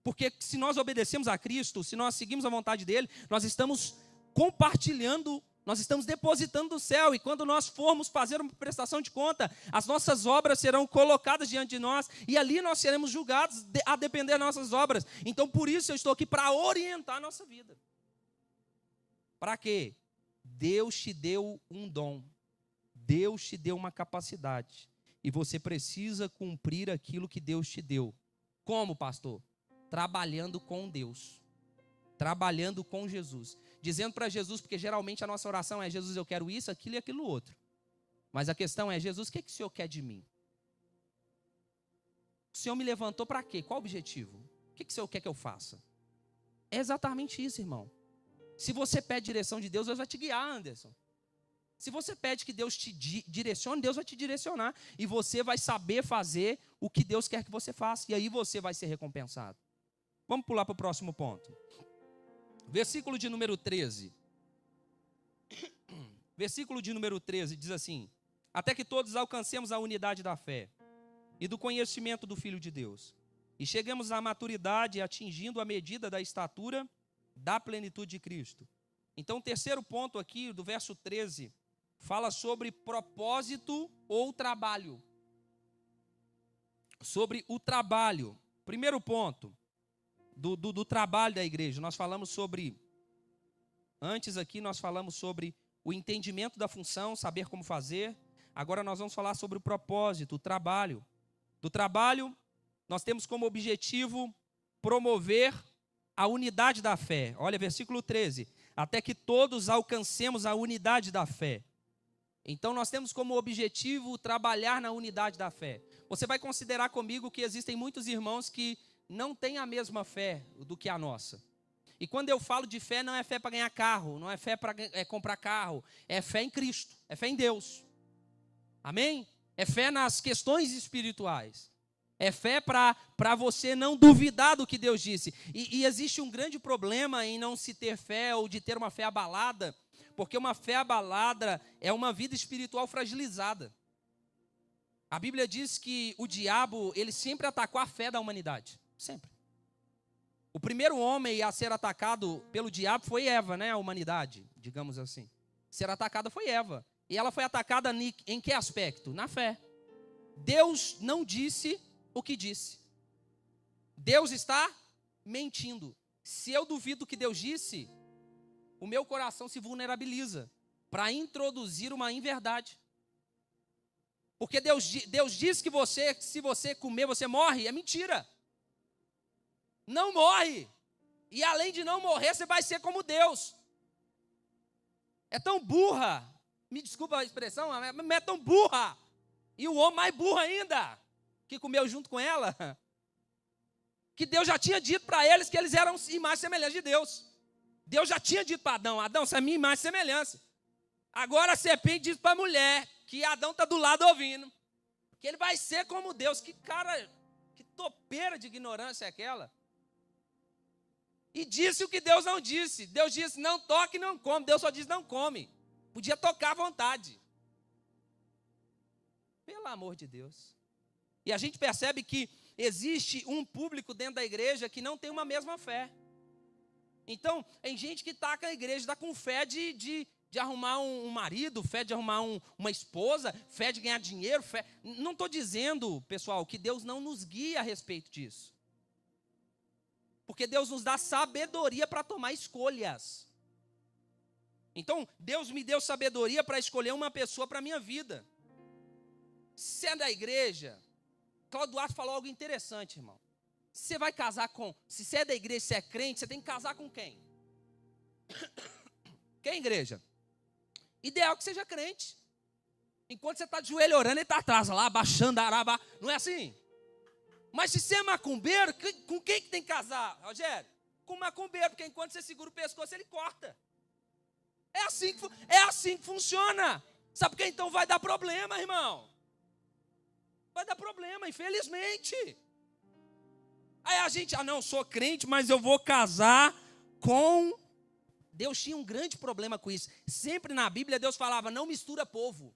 Porque se nós obedecemos a Cristo, se nós seguimos a vontade dEle, nós estamos compartilhando, nós estamos depositando do céu. E quando nós formos fazer uma prestação de conta, as nossas obras serão colocadas diante de nós, e ali nós seremos julgados a depender das nossas obras. Então por isso eu estou aqui para orientar a nossa vida. Para quê? Deus te deu um dom, Deus te deu uma capacidade, e você precisa cumprir aquilo que Deus te deu. Como, pastor? Trabalhando com Deus, trabalhando com Jesus, dizendo para Jesus, porque geralmente a nossa oração é: Jesus, eu quero isso, aquilo e aquilo outro. Mas a questão é: Jesus, o que o Senhor quer de mim? O Senhor me levantou para quê? Qual o objetivo? O que o Senhor quer que eu faça? É exatamente isso, irmão. Se você pede direção de Deus, Deus vai te guiar, Anderson. Se você pede que Deus te direcione, Deus vai te direcionar. E você vai saber fazer o que Deus quer que você faça. E aí você vai ser recompensado. Vamos pular para o próximo ponto. Versículo de número 13. Versículo de número 13 diz assim: até que todos alcancemos a unidade da fé e do conhecimento do Filho de Deus, e chegamos à maturidade, atingindo a medida da estatura da plenitude de Cristo. Então, o terceiro ponto aqui, do verso 13, fala sobre propósito ou trabalho. Sobre o trabalho. Primeiro ponto do trabalho da igreja. Nós falamos sobre, antes aqui nós falamos sobre o entendimento da função, saber como fazer. Agora nós vamos falar sobre o propósito, o trabalho. Do trabalho, nós temos como objetivo promover a unidade da fé. Olha, versículo 13. Até que todos alcancemos a unidade da fé. Então nós temos como objetivo trabalhar na unidade da fé. Você vai considerar comigo que existem muitos irmãos que não têm a mesma fé do que a nossa. E quando eu falo de fé, não é fé para ganhar carro, não é fé para comprar carro, é fé em Cristo, é fé em Deus. Amém? É fé nas questões espirituais. É fé para você não duvidar do que Deus disse. E existe um grande problema em não se ter fé ou de ter uma fé abalada, porque uma fé abalada é uma vida espiritual fragilizada. A Bíblia diz que o diabo, ele sempre atacou a fé da humanidade. Sempre. O primeiro homem a ser atacado pelo diabo foi Eva, né? A humanidade, digamos assim. Ser atacada foi Eva. E ela foi atacada em que aspecto? Na fé. Deus não disse o que disse. Deus está mentindo. Se eu duvido o que Deus disse, o meu coração se vulnerabiliza para introduzir uma inverdade. Porque Deus diz que se você comer, você morre. É mentira. Não morre. E além de não morrer, você vai ser como Deus. É tão burra. Me desculpa a expressão, mas é tão burra. E o homem mais burro ainda, que comeu junto com ela, que Deus já tinha dito para eles que eles eram imagem e semelhança de Deus. Deus já tinha dito para Adão: Adão, você é minha imagem e semelhança. Agora a serpente diz para a mulher, que Adão está do lado ouvindo, que ele vai ser como Deus. Que cara, que topeira de ignorância é aquela? E disse o que Deus não disse. Deus disse: não toque, não come. Deus só disse: não come. Podia tocar à vontade. Pelo amor de Deus. E a gente percebe que existe um público dentro da igreja que não tem uma mesma fé. Então, tem gente que está com a igreja, está com fé de arrumar um marido, fé de arrumar uma esposa, fé de ganhar dinheiro, fé. Não estou dizendo, pessoal, que Deus não nos guia a respeito disso. Porque Deus nos dá sabedoria para tomar escolhas. Então, Deus me deu sabedoria para escolher uma pessoa para a minha vida. Se é da igreja, Cláudio Duarte falou algo interessante, irmão. Você vai casar com... Se você é da igreja, se é crente, você tem que casar com quem? Quem, igreja? Ideal que seja crente. Enquanto você está de joelho orando, ele está atrás lá, baixando a araba. Não é assim? Mas se você é macumbeiro, com quem que tem que casar, Rogério? Com macumbeiro, porque enquanto você segura o pescoço, ele corta. É assim que funciona. Sabe por que então vai dar problema, irmão? Vai dar problema, infelizmente. Aí a gente, não, sou crente, mas eu vou casar com... Deus tinha um grande problema com isso. Sempre na Bíblia Deus falava: não mistura povo.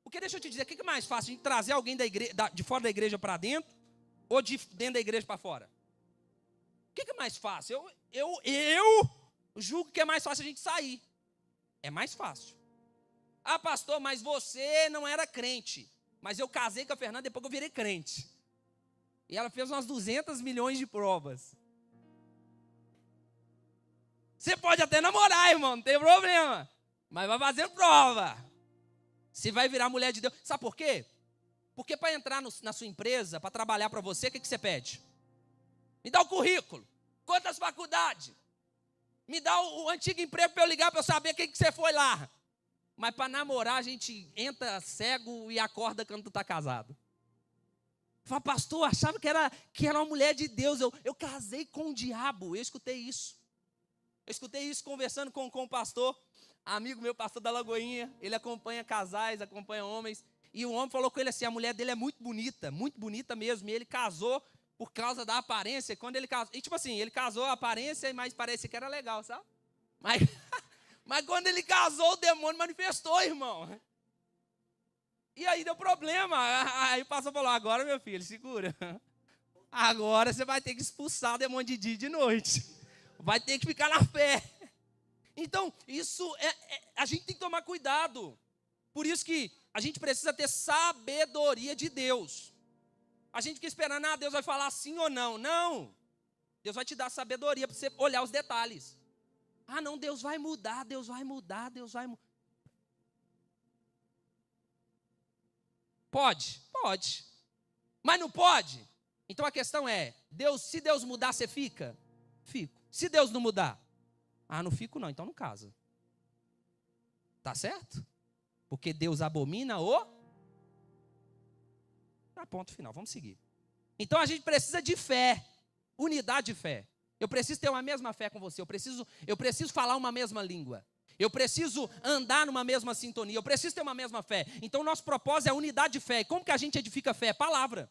Porque deixa eu te dizer, o que é mais fácil? A gente trazer alguém de fora da igreja para dentro ou de dentro da igreja para fora? O que é mais fácil? Eu julgo que é mais fácil a gente sair. É mais fácil. Ah, pastor, mas você não era crente. Mas eu casei com a Fernanda depois que eu virei crente. E ela fez umas 200 milhões de provas. Você pode até namorar, irmão, não tem problema. Mas vai fazendo prova. Você vai virar mulher de Deus. Sabe por quê? Porque para entrar na sua empresa, para trabalhar para você, o que você pede? Me dá o currículo. Quantas faculdades? Me dá o antigo emprego para eu ligar, para eu saber o que você foi lá. Mas para namorar, a gente entra cego e acorda quando tu está casado. Fala, pastor, achava que era uma mulher de Deus. Eu casei com o diabo. Eu escutei isso. Eu escutei isso conversando com o pastor. amigo meu, pastor da Lagoinha, ele acompanha casais, acompanha homens, e o homem falou com ele assim, a mulher dele é muito bonita mesmo, e ele casou por causa da aparência. Quando ele casou, e tipo assim, ele casou a aparência, mas parecia que era legal, sabe? Mas, mas quando ele casou, o demônio manifestou, irmão. E aí deu problema. Aí o pastor falou, agora, meu filho, segura. Agora você vai ter que expulsar o demônio de dia e de noite. Vai ter que ficar na fé. Então, isso a gente tem que tomar cuidado. Por isso que a gente precisa ter sabedoria de Deus. A gente fica esperando, Deus vai falar sim ou não. Não. Deus vai te dar sabedoria para você olhar os detalhes. Não, Deus vai mudar, Deus vai mudar, Deus vai mudar. Pode. Mas não pode? Então a questão é, se Deus mudar, você fica? Fico. Se Deus não mudar? Não fico não, então não casa. Tá certo? Porque Deus abomina ponto final, vamos seguir. Então a gente precisa de fé, unidade de fé. Eu preciso ter uma mesma fé com você, eu preciso falar uma mesma língua. Eu preciso andar numa mesma sintonia, eu preciso ter uma mesma fé. Então o nosso propósito é a unidade de fé. E como que a gente edifica fé? Palavra.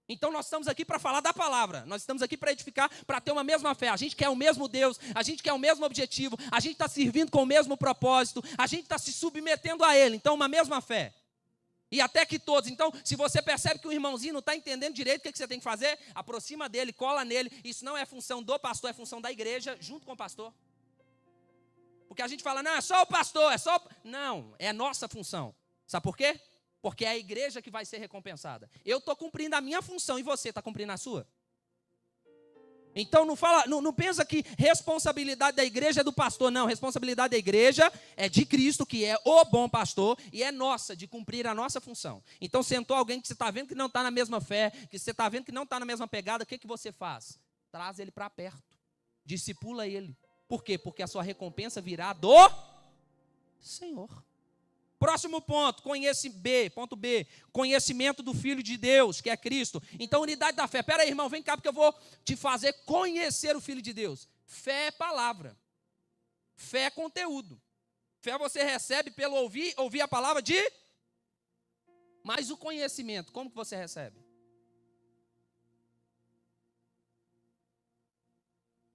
Então nós estamos aqui para falar da palavra, nós estamos aqui para edificar, para ter uma mesma fé. A gente quer o mesmo Deus, a gente quer o mesmo objetivo, a gente está servindo com o mesmo propósito, a gente está se submetendo a Ele, então uma mesma fé. E até que todos, então se você percebe que o irmãozinho não está entendendo direito o que você tem que fazer, aproxima dele, cola nele. Isso não é função do pastor, é função da igreja junto com o pastor. Porque a gente fala, não, é só o pastor, Não, é nossa função. Sabe por quê? Porque é a igreja que vai ser recompensada. Eu estou cumprindo a minha função e você está cumprindo a sua. Então não pensa que responsabilidade da igreja é do pastor. Não, responsabilidade da igreja é de Cristo, que é o bom pastor, e é nossa, de cumprir a nossa função. Então sentou alguém que você está vendo que não está na mesma fé, que você está vendo que não está na mesma pegada, o que você faz? Traz ele para perto, discipula ele. Por quê? Porque a sua recompensa virá do Senhor. Próximo ponto, ponto B, conhecimento do Filho de Deus, que é Cristo. Então, unidade da fé. Pera aí, irmão, vem cá, porque eu vou te fazer conhecer o Filho de Deus. Fé é palavra. Fé é conteúdo. Fé você recebe pelo ouvir a palavra de... Mas o conhecimento, como que você recebe?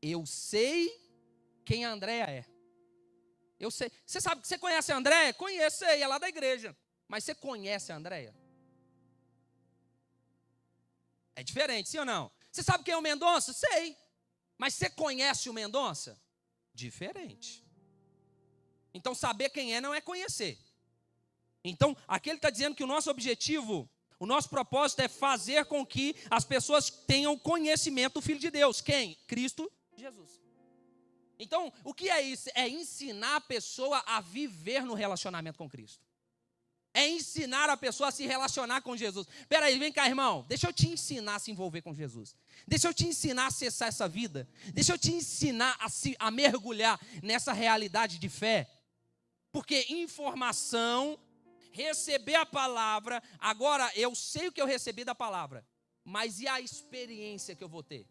Eu sei quem a Andréia é. Eu sei. Você conhece a Andréia? Conheço, é lá da igreja. Mas você conhece a Andréia? É diferente, sim ou não? Você sabe quem é o Mendonça? Sei. Mas você conhece o Mendonça? Diferente. Então saber quem é não é conhecer. Então aqui ele está dizendo que o nosso objetivo, o nosso propósito é fazer com que as pessoas tenham conhecimento do Filho de Deus. Quem? Cristo Jesus. Então, o que é isso? É ensinar a pessoa a viver no relacionamento com Cristo. É ensinar a pessoa a se relacionar com Jesus. Espera aí, vem cá, irmão. Deixa eu te ensinar a se envolver com Jesus. Deixa eu te ensinar a acessar essa vida. Deixa eu te ensinar a mergulhar nessa realidade de fé. Porque informação, receber a palavra, agora eu sei o que eu recebi da palavra, mas e a experiência que eu vou ter?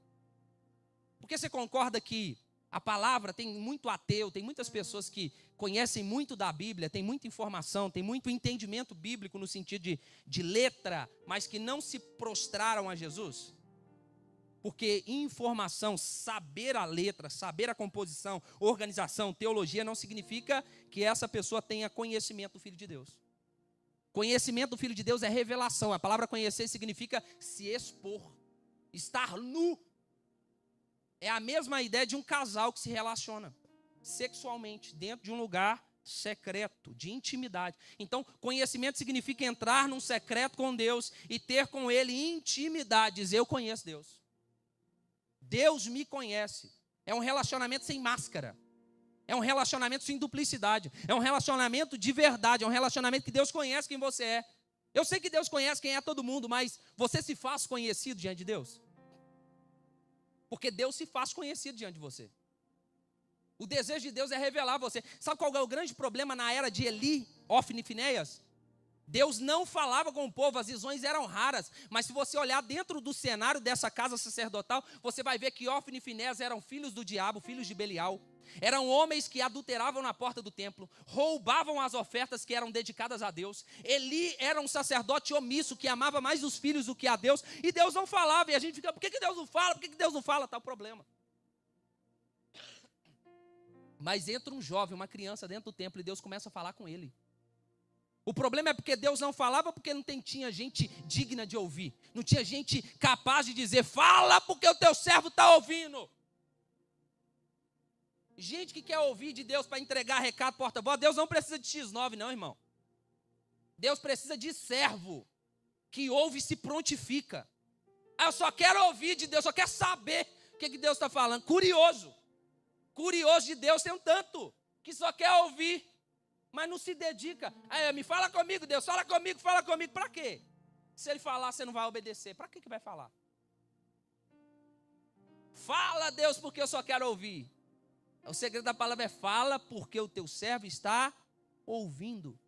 Porque você concorda que a palavra tem muito ateu, tem muitas pessoas que conhecem muito da Bíblia, tem muita informação, tem muito entendimento bíblico no sentido de letra, mas que não se prostraram a Jesus? Porque informação, saber a letra, saber a composição, organização, teologia, não significa que essa pessoa tenha conhecimento do Filho de Deus. Conhecimento do Filho de Deus é revelação. A palavra conhecer significa se expor, estar nu. É a mesma ideia de um casal que se relaciona sexualmente dentro de um lugar secreto, de intimidade. Então, conhecimento significa entrar num secreto com Deus e ter com Ele intimidade. Dizer, eu conheço Deus. Deus me conhece. É um relacionamento sem máscara. É um relacionamento sem duplicidade. É um relacionamento de verdade. É um relacionamento que Deus conhece quem você é. Eu sei que Deus conhece quem é todo mundo, mas você se faz conhecido diante de Deus? Porque Deus se faz conhecido diante de você. O desejo de Deus é revelar você. Sabe qual é o grande problema na era de Eli, Ofni e Finéias? Deus não falava com o povo, as visões eram raras. Mas se você olhar dentro do cenário dessa casa sacerdotal, você vai ver que Ófni e Finés eram filhos do diabo, filhos de Belial. Eram homens que adulteravam na porta do templo, roubavam as ofertas que eram dedicadas a Deus. Eli era um sacerdote omisso, que amava mais os filhos do que a Deus. E Deus não falava, e a gente fica, por que Deus não fala? Por que Deus não fala? Está o problema. Mas entra um jovem, uma criança dentro do templo, e Deus começa a falar com ele. O problema é porque Deus não falava, porque não tinha gente digna de ouvir. Não tinha gente capaz de dizer, fala porque o teu servo está ouvindo. Gente que quer ouvir de Deus para entregar recado porta-voz, Deus não precisa de X9 não, irmão. Deus precisa de servo, que ouve e se prontifica. Eu só quero ouvir de Deus, só quero saber o que Deus está falando. Curioso de Deus tem um tanto, que só quer ouvir. Mas não se dedica. Me fala comigo, Deus, fala comigo. Para quê? Se ele falar, você não vai obedecer. Para que vai falar? Fala, Deus, porque eu só quero ouvir. O segredo da palavra é fala, porque o teu servo está ouvindo.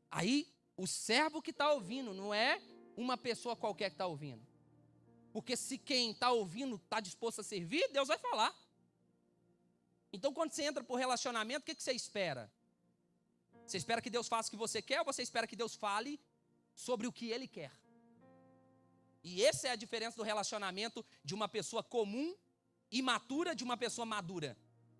Aí, o servo que está ouvindo, não é uma pessoa qualquer que está ouvindo. Porque se quem está ouvindo está disposto a servir, Deus vai falar. Então, quando você entra por relacionamento, o que você espera? Você espera que Deus faça o que você quer ou você espera que Deus fale sobre o que Ele quer? E essa é a diferença do relacionamento de uma pessoa comum, imatura, de uma pessoa madura.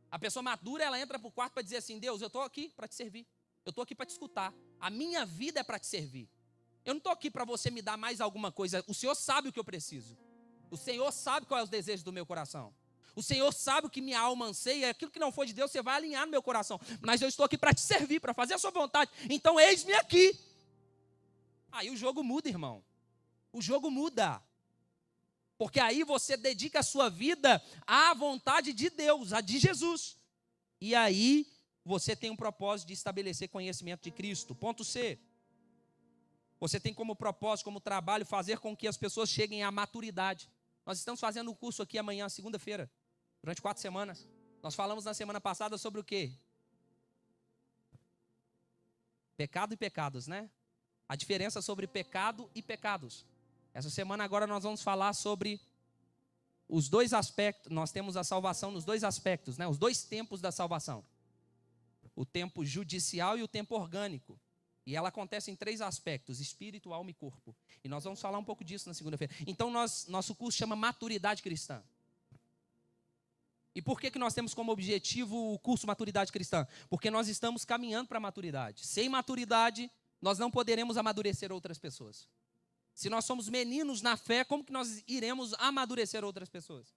A pessoa madura, ela entra para o quarto para dizer assim, Deus, eu estou aqui para te servir. Eu estou aqui para te escutar. A minha vida é para te servir. Eu não estou aqui para você me dar mais alguma coisa. O Senhor sabe o que eu preciso. O Senhor sabe qual é os desejos do meu coração. O Senhor sabe o que minha alma anseia, aquilo que não for de Deus, você vai alinhar no meu coração. Mas eu estou aqui para te servir, para fazer a sua vontade. Então, eis-me aqui. Aí o jogo muda, irmão. O jogo muda. Porque aí você dedica a sua vida à vontade de Deus, a de Jesus. E aí você tem um propósito de estabelecer conhecimento de Cristo. Ponto C. Você tem como propósito, como trabalho, fazer com que as pessoas cheguem à maturidade. Nós estamos fazendo um curso aqui amanhã, segunda-feira. Durante 4 semanas. Nós falamos na semana passada sobre o quê? Pecado e pecados, né? A diferença sobre pecado e pecados. Essa semana agora nós vamos falar sobre os dois aspectos. Nós temos a salvação nos dois aspectos, né? Os dois tempos da salvação. O tempo judicial e o tempo orgânico. E ela acontece em 3 aspectos, espírito, alma e corpo. E nós vamos falar um pouco disso na segunda-feira. Então nosso curso chama Maturidade Cristã. E por que nós temos como objetivo o curso Maturidade Cristã? Porque nós estamos caminhando para a maturidade. Sem maturidade, nós não poderemos amadurecer outras pessoas. Se nós somos meninos na fé, como que nós iremos amadurecer outras pessoas?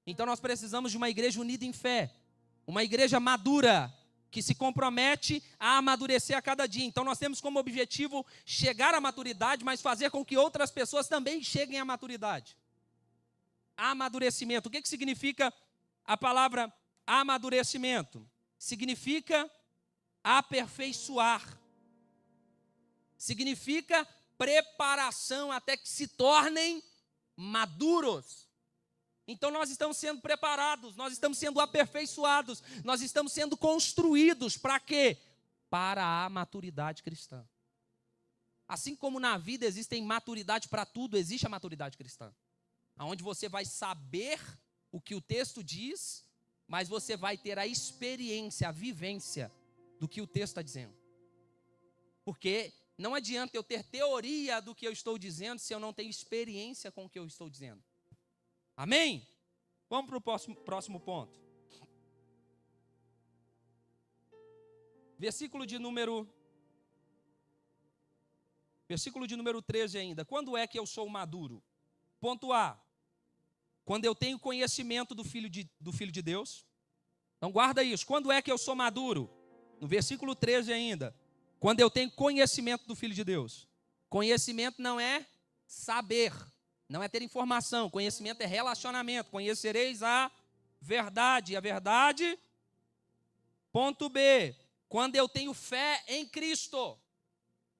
Então nós precisamos de uma igreja unida em fé. Uma igreja madura, que se compromete a amadurecer a cada dia. Então nós temos como objetivo chegar à maturidade, mas fazer com que outras pessoas também cheguem à maturidade. Amadurecimento. O que significa a palavra amadurecimento? Significa aperfeiçoar. Significa preparação até que se tornem maduros. Então nós estamos sendo preparados, nós estamos sendo aperfeiçoados, nós estamos sendo construídos para quê? Para a maturidade cristã. Assim como na vida existe maturidade para tudo, existe a maturidade cristã. Onde você vai saber o que o texto diz, mas você vai ter a experiência, a vivência do que o texto está dizendo. Porque não adianta eu ter teoria do que eu estou dizendo se eu não tenho experiência com o que eu estou dizendo. Amém? Vamos para o próximo ponto. Versículo de número 13 ainda. Quando é que eu sou maduro? Ponto A. Quando eu tenho conhecimento do Filho de Deus. Então guarda isso. Quando é que eu sou maduro? No versículo 13 ainda. Quando eu tenho conhecimento do Filho de Deus. Conhecimento não é saber. Não é ter informação. Conhecimento é relacionamento. Conhecereis a verdade. A verdade. Ponto B. Quando eu tenho fé em Cristo.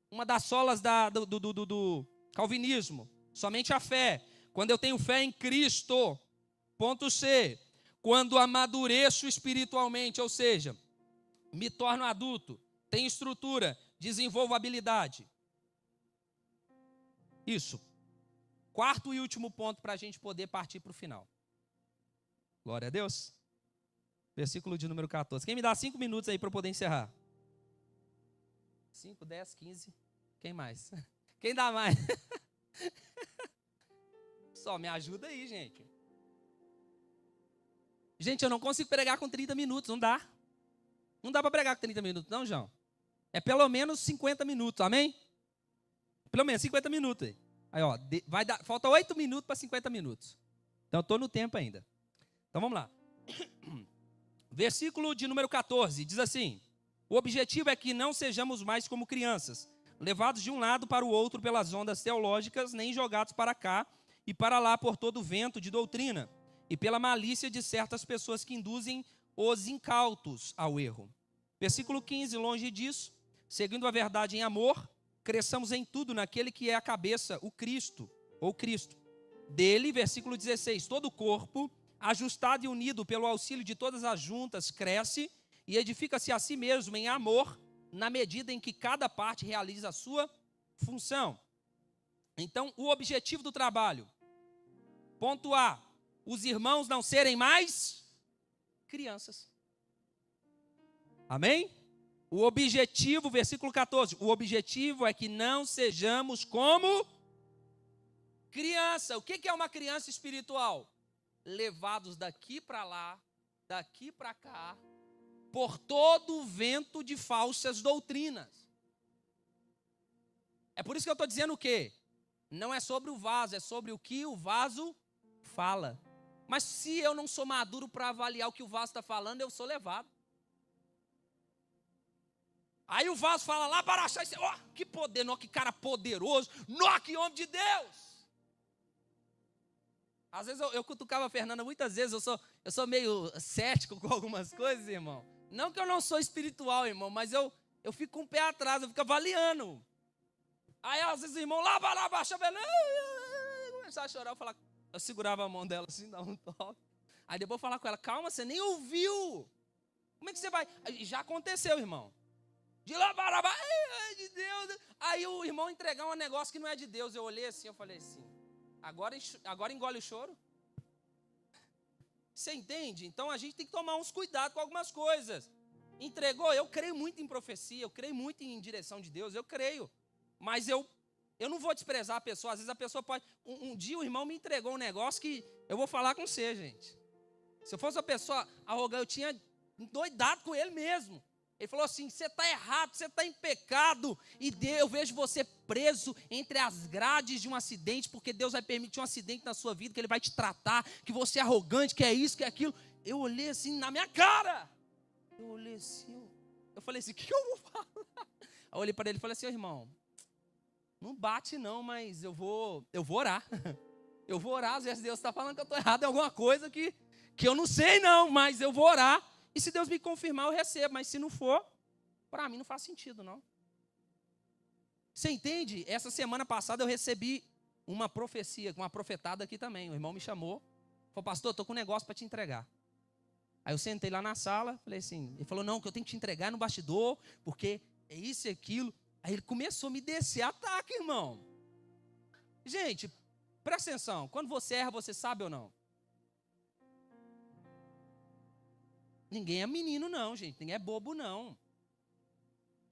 Uma das solas do calvinismo. Somente a fé. Quando eu tenho fé em Cristo. Ponto C. Quando amadureço espiritualmente, ou seja, me torno adulto, tenho estrutura, Desenvolva habilidade. Isso. Quarto e último ponto para a gente poder partir para o final. Glória a Deus. Versículo de número 14. Quem me dá 5 minutos aí para eu poder encerrar? 5, 10, 15. Quem mais? Quem dá mais? Só me ajuda aí, gente. Gente, eu não consigo pregar com 30 minutos, não dá. Não dá para pregar com 30 minutos, não, João. É pelo menos 50 minutos, amém? Pelo menos 50 minutos aí. Aí, ó, falta 8 minutos para 50 minutos. Então, eu estou no tempo ainda. Então, vamos lá. Versículo de número 14, diz assim: o objetivo é que não sejamos mais como crianças, levados de um lado para o outro pelas ondas teológicas, nem jogados para cá e para lá por todo o vento de doutrina, e pela malícia de certas pessoas que induzem os incautos ao erro. Versículo 15, longe disso, seguindo a verdade em amor, cresçamos em tudo naquele que é a cabeça, o Cristo, ou Cristo. Dele, versículo 16, todo o corpo, ajustado e unido pelo auxílio de todas as juntas, cresce e edifica-se a si mesmo em amor, na medida em que cada parte realiza a sua função. Então, o objetivo do trabalho. Ponto A, os irmãos não serem mais crianças. Amém? O objetivo, versículo 14, o objetivo é que não sejamos como criança. O que é uma criança espiritual? Levados daqui para lá, daqui para cá, por todo o vento de falsas doutrinas. É por isso que eu estou dizendo o quê? Não é sobre o vaso, é sobre o que o vaso fala. Mas se eu não sou maduro para avaliar o que o vaso está falando, eu sou levado. Aí o vaso fala lá para achar, ó, que poder, que cara poderoso, que homem de Deus. Às vezes eu cutucava a Fernanda, muitas vezes eu sou meio cético com algumas coisas, irmão. Não que eu não sou espiritual, irmão, mas eu fico com o pé atrás, eu fico avaliando. Aí às vezes o irmão lá, baixava, começava a chorar, eu segurava a mão dela assim, dava um toque. Aí depois eu falava com ela, calma, você nem ouviu. Como é que você vai? Aí, já aconteceu, irmão. De lá, de Deus. Aí o irmão entregar um negócio que não é de Deus. Eu olhei assim, eu falei assim, agora engole o choro. Você entende? Então a gente tem que tomar uns cuidados com algumas coisas. Entregou, eu creio muito em profecia, eu creio muito em direção de Deus, eu creio. Mas eu não vou desprezar a pessoa. Às vezes a pessoa pode... Um dia o irmão me entregou um negócio que eu vou falar com você, gente. Se eu fosse uma pessoa arrogante, eu tinha endoidado com ele mesmo. Ele falou assim, você está errado, você está em pecado, e eu vejo você preso entre as grades de um acidente, porque Deus vai permitir um acidente na sua vida, que Ele vai te tratar, que você é arrogante, que é isso, que é aquilo. Eu olhei assim na minha cara, eu falei assim, o que eu vou falar? Aí eu olhei para ele e falei assim, irmão, não bate não, mas eu vou orar. Eu vou orar, às vezes Deus está falando que eu estou errado em alguma coisa que eu não sei não, mas eu vou orar. E se Deus me confirmar, eu recebo. Mas se não for, para mim não faz sentido, não. Você entende? Essa semana passada eu recebi uma profecia, uma profetada aqui também. O irmão me chamou. Falou, pastor, estou com um negócio para te entregar. Aí eu sentei lá na sala, falei assim. Ele falou, não, que eu tenho que te entregar no bastidor, porque é isso e aquilo. Aí ele começou a me descer ataque, irmão. Gente, presta atenção. Quando você erra, você sabe ou não? Ninguém é menino não, gente. Ninguém é bobo não.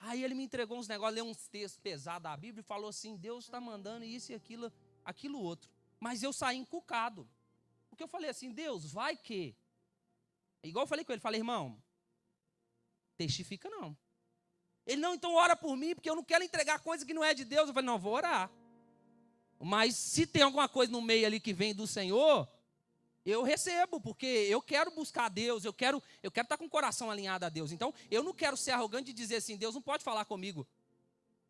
Aí ele me entregou uns negócios, leu uns textos pesados da Bíblia e falou assim, Deus está mandando isso e aquilo outro. Mas eu saí encucado. Porque eu falei assim, Deus, vai que... Igual eu falei com ele, falei, irmão, testifica não. Ele, não, então ora por mim, porque eu não quero entregar coisa que não é de Deus. Eu falei, não, vou orar. Mas se tem alguma coisa no meio ali que vem do Senhor... Eu recebo, porque eu quero buscar a Deus, eu quero estar com o coração alinhado a Deus. Então, eu não quero ser arrogante e dizer assim, Deus não pode falar comigo.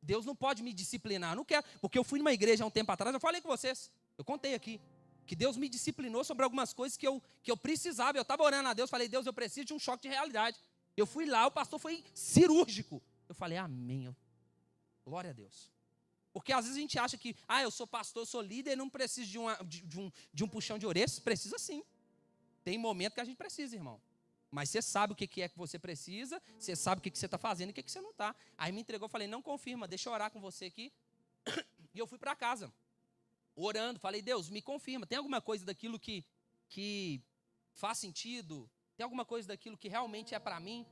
Deus não pode me disciplinar. Eu não quero, porque eu fui numa igreja há um tempo atrás, eu falei com vocês, eu contei aqui, que Deus me disciplinou sobre algumas coisas que eu precisava. Eu estava orando a Deus, falei, Deus, eu preciso de um choque de realidade. Eu fui lá, o pastor foi cirúrgico. Eu falei, amém, glória a Deus. Porque às vezes a gente acha que, eu sou pastor, eu sou líder, não preciso de um puxão de orelha. Precisa sim. Tem momento que a gente precisa, irmão. Mas você sabe o que é que você precisa, você sabe o que você está fazendo e o que você não está. Aí me entregou, falei, não confirma, deixa eu orar com você aqui. E eu fui para casa, orando, falei, Deus, me confirma, tem alguma coisa daquilo que faz sentido? Tem alguma coisa daquilo que realmente é para mim?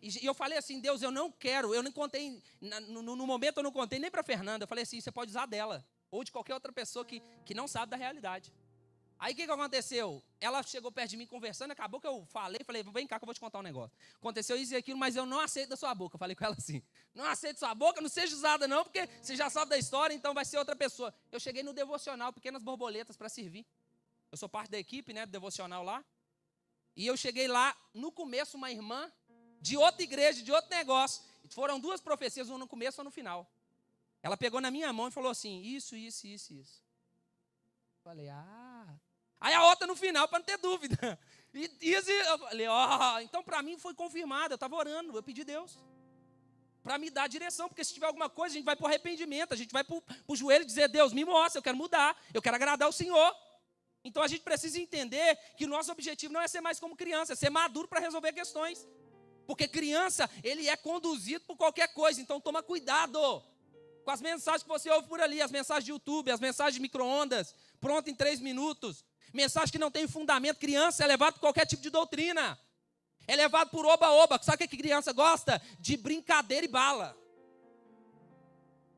E eu falei assim, Deus, eu não contei, no momento eu não contei nem para Fernanda, eu falei assim, você pode usar dela, ou de qualquer outra pessoa que não sabe da realidade. Aí o que aconteceu? Ela chegou perto de mim conversando, acabou que eu falei, vem cá que eu vou te contar um negócio. Aconteceu isso e aquilo, mas eu não aceito da sua boca. Eu falei com ela assim, não aceito da sua boca, não seja usada não, porque você já sabe da história, então vai ser outra pessoa. Eu cheguei no devocional, Pequenas Borboletas, para servir. Eu sou parte da equipe, né, do devocional lá. E eu cheguei lá, no começo, uma irmã de outra igreja, de outro negócio. Foram 2 profecias, uma no começo e uma no final. Ela pegou na minha mão e falou assim, isso. Falei, Aí a outra no final, para não ter dúvida. E eu falei, então para mim foi confirmado, eu estava orando, eu pedi a Deus para me dar a direção, porque se tiver alguma coisa, a gente vai para o arrependimento, a gente vai para o joelho e dizer, Deus, me mostra, eu quero mudar, eu quero agradar o Senhor. Então a gente precisa entender que o nosso objetivo não é ser mais como criança, é ser maduro para resolver questões. Porque criança, ele é conduzido por qualquer coisa, então toma cuidado com as mensagens que você ouve por ali, as mensagens de YouTube, as mensagens de micro-ondas, pronto em 3 minutos. Mensagem que não tem fundamento. Criança é levado por qualquer tipo de doutrina. É levado por oba-oba. Sabe o que criança gosta? De brincadeira e bala.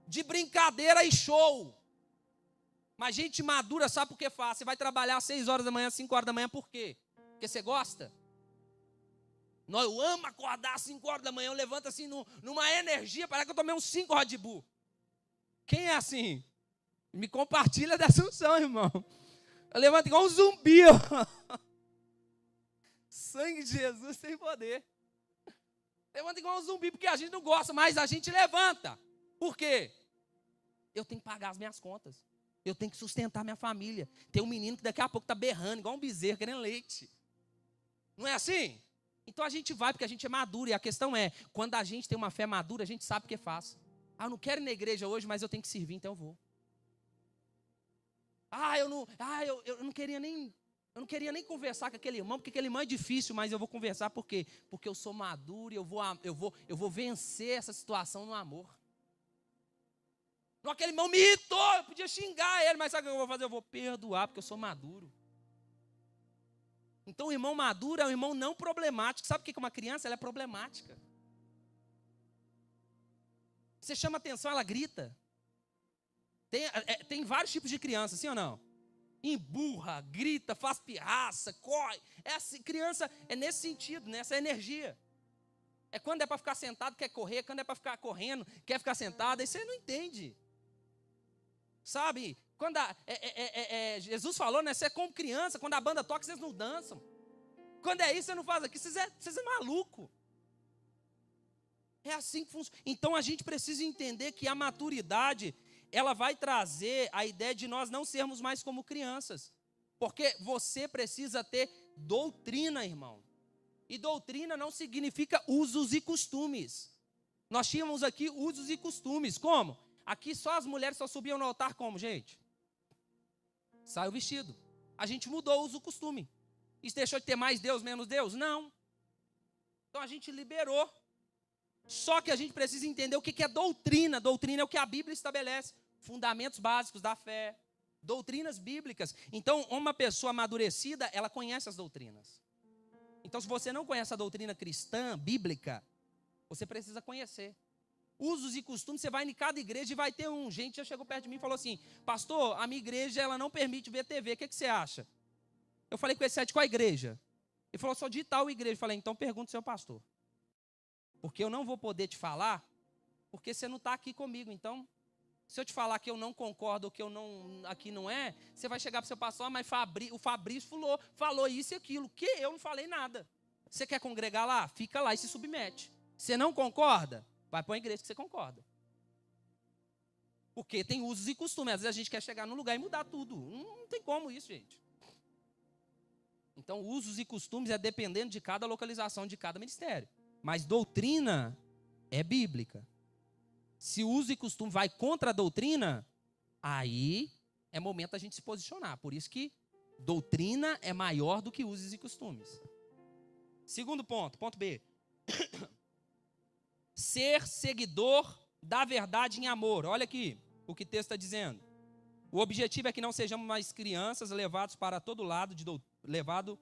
De brincadeira e show. Mas gente madura sabe por que faz. Você vai trabalhar às 6 horas da manhã, 5 horas da manhã, por quê? Porque você gosta? Não, eu amo acordar às 5 horas da manhã, eu levanto assim numa energia, parece que eu tomei uns 5 Red Bull. Quem é assim? Me compartilha dessa unção, irmão. Eu levanto igual um zumbi. Sangue de Jesus sem poder. Levanta igual um zumbi, porque a gente não gosta, mas a gente levanta. Por quê? Eu tenho que pagar as minhas contas. Eu tenho que sustentar minha família. Tem um menino que daqui a pouco está berrando, igual um bezerro, querendo leite. Não é assim? Então a gente vai porque a gente é maduro. E a questão é, quando a gente tem uma fé madura, a gente sabe o que faz. Eu não quero ir na igreja hoje, mas eu tenho que servir, então eu vou. Eu não queria nem conversar com aquele irmão, porque aquele irmão é difícil, mas eu vou conversar por quê? Porque eu sou maduro e eu vou vencer essa situação no amor. Não, aquele irmão me irritou, eu podia xingar ele, mas sabe o que eu vou fazer? Eu vou perdoar, porque eu sou maduro. Então o irmão maduro é um irmão não problemático. Sabe o que uma criança? Ela é problemática. Você chama atenção, ela grita. Tem vários tipos de criança, sim ou não? Emburra, grita, faz pirraça, corre. Criança é nesse sentido, nessa energia. É quando é para ficar sentado, quer correr. Quando é para ficar correndo, quer ficar sentado. Aí você não entende. Sabe? Quando Jesus falou, né? Você é como criança, quando a banda toca, vocês não dançam. Quando é isso, você não faz aqui, vocês é maluco. É assim que funciona. Então a gente precisa entender que a maturidade, ela vai trazer a ideia de nós não sermos mais como crianças. Porque você precisa ter doutrina, irmão. E doutrina não significa usos e costumes. Nós tínhamos aqui usos e costumes. Como? Aqui só as mulheres só subiam no altar como, gente? Sai o vestido. A gente mudou o uso e costume. Isso deixou de ter mais Deus, menos Deus? Não. Então a gente liberou. Só que a gente precisa entender o que é doutrina. Doutrina é o que a Bíblia estabelece. Fundamentos básicos da fé. Doutrinas bíblicas. Então, uma pessoa amadurecida, ela conhece as doutrinas. Então, se você não conhece a doutrina cristã, bíblica, você precisa conhecer. Usos e costumes, você vai em cada igreja e vai ter um. Gente já chegou perto de mim e falou assim, pastor, a minha igreja ela não permite ver TV, o que você acha? Eu falei com esse de qual igreja? Ele falou, só de tal igreja. Eu falei, então pergunta ao seu pastor. Porque eu não vou poder te falar, porque você não está aqui comigo. Então, se eu te falar que eu não concordo ou que aqui não é, você vai chegar para o seu pastor, mas o Fabrício falou isso e aquilo, que eu não falei nada. Você quer congregar lá? Fica lá e se submete. Você não concorda? Vai para uma igreja que você concorda. Porque tem usos e costumes. Às vezes a gente quer chegar num lugar e mudar tudo. Não tem como isso, gente. Então, usos e costumes é dependendo de cada localização, de cada ministério. Mas doutrina é bíblica. Se uso e costume vai contra a doutrina, aí é momento da gente se posicionar. Por isso que doutrina é maior do que usos e costumes. Segundo ponto, ponto B. Ser seguidor da verdade em amor. Olha aqui o que o texto está dizendo. O objetivo é que não sejamos mais crianças levados para todo lado, levado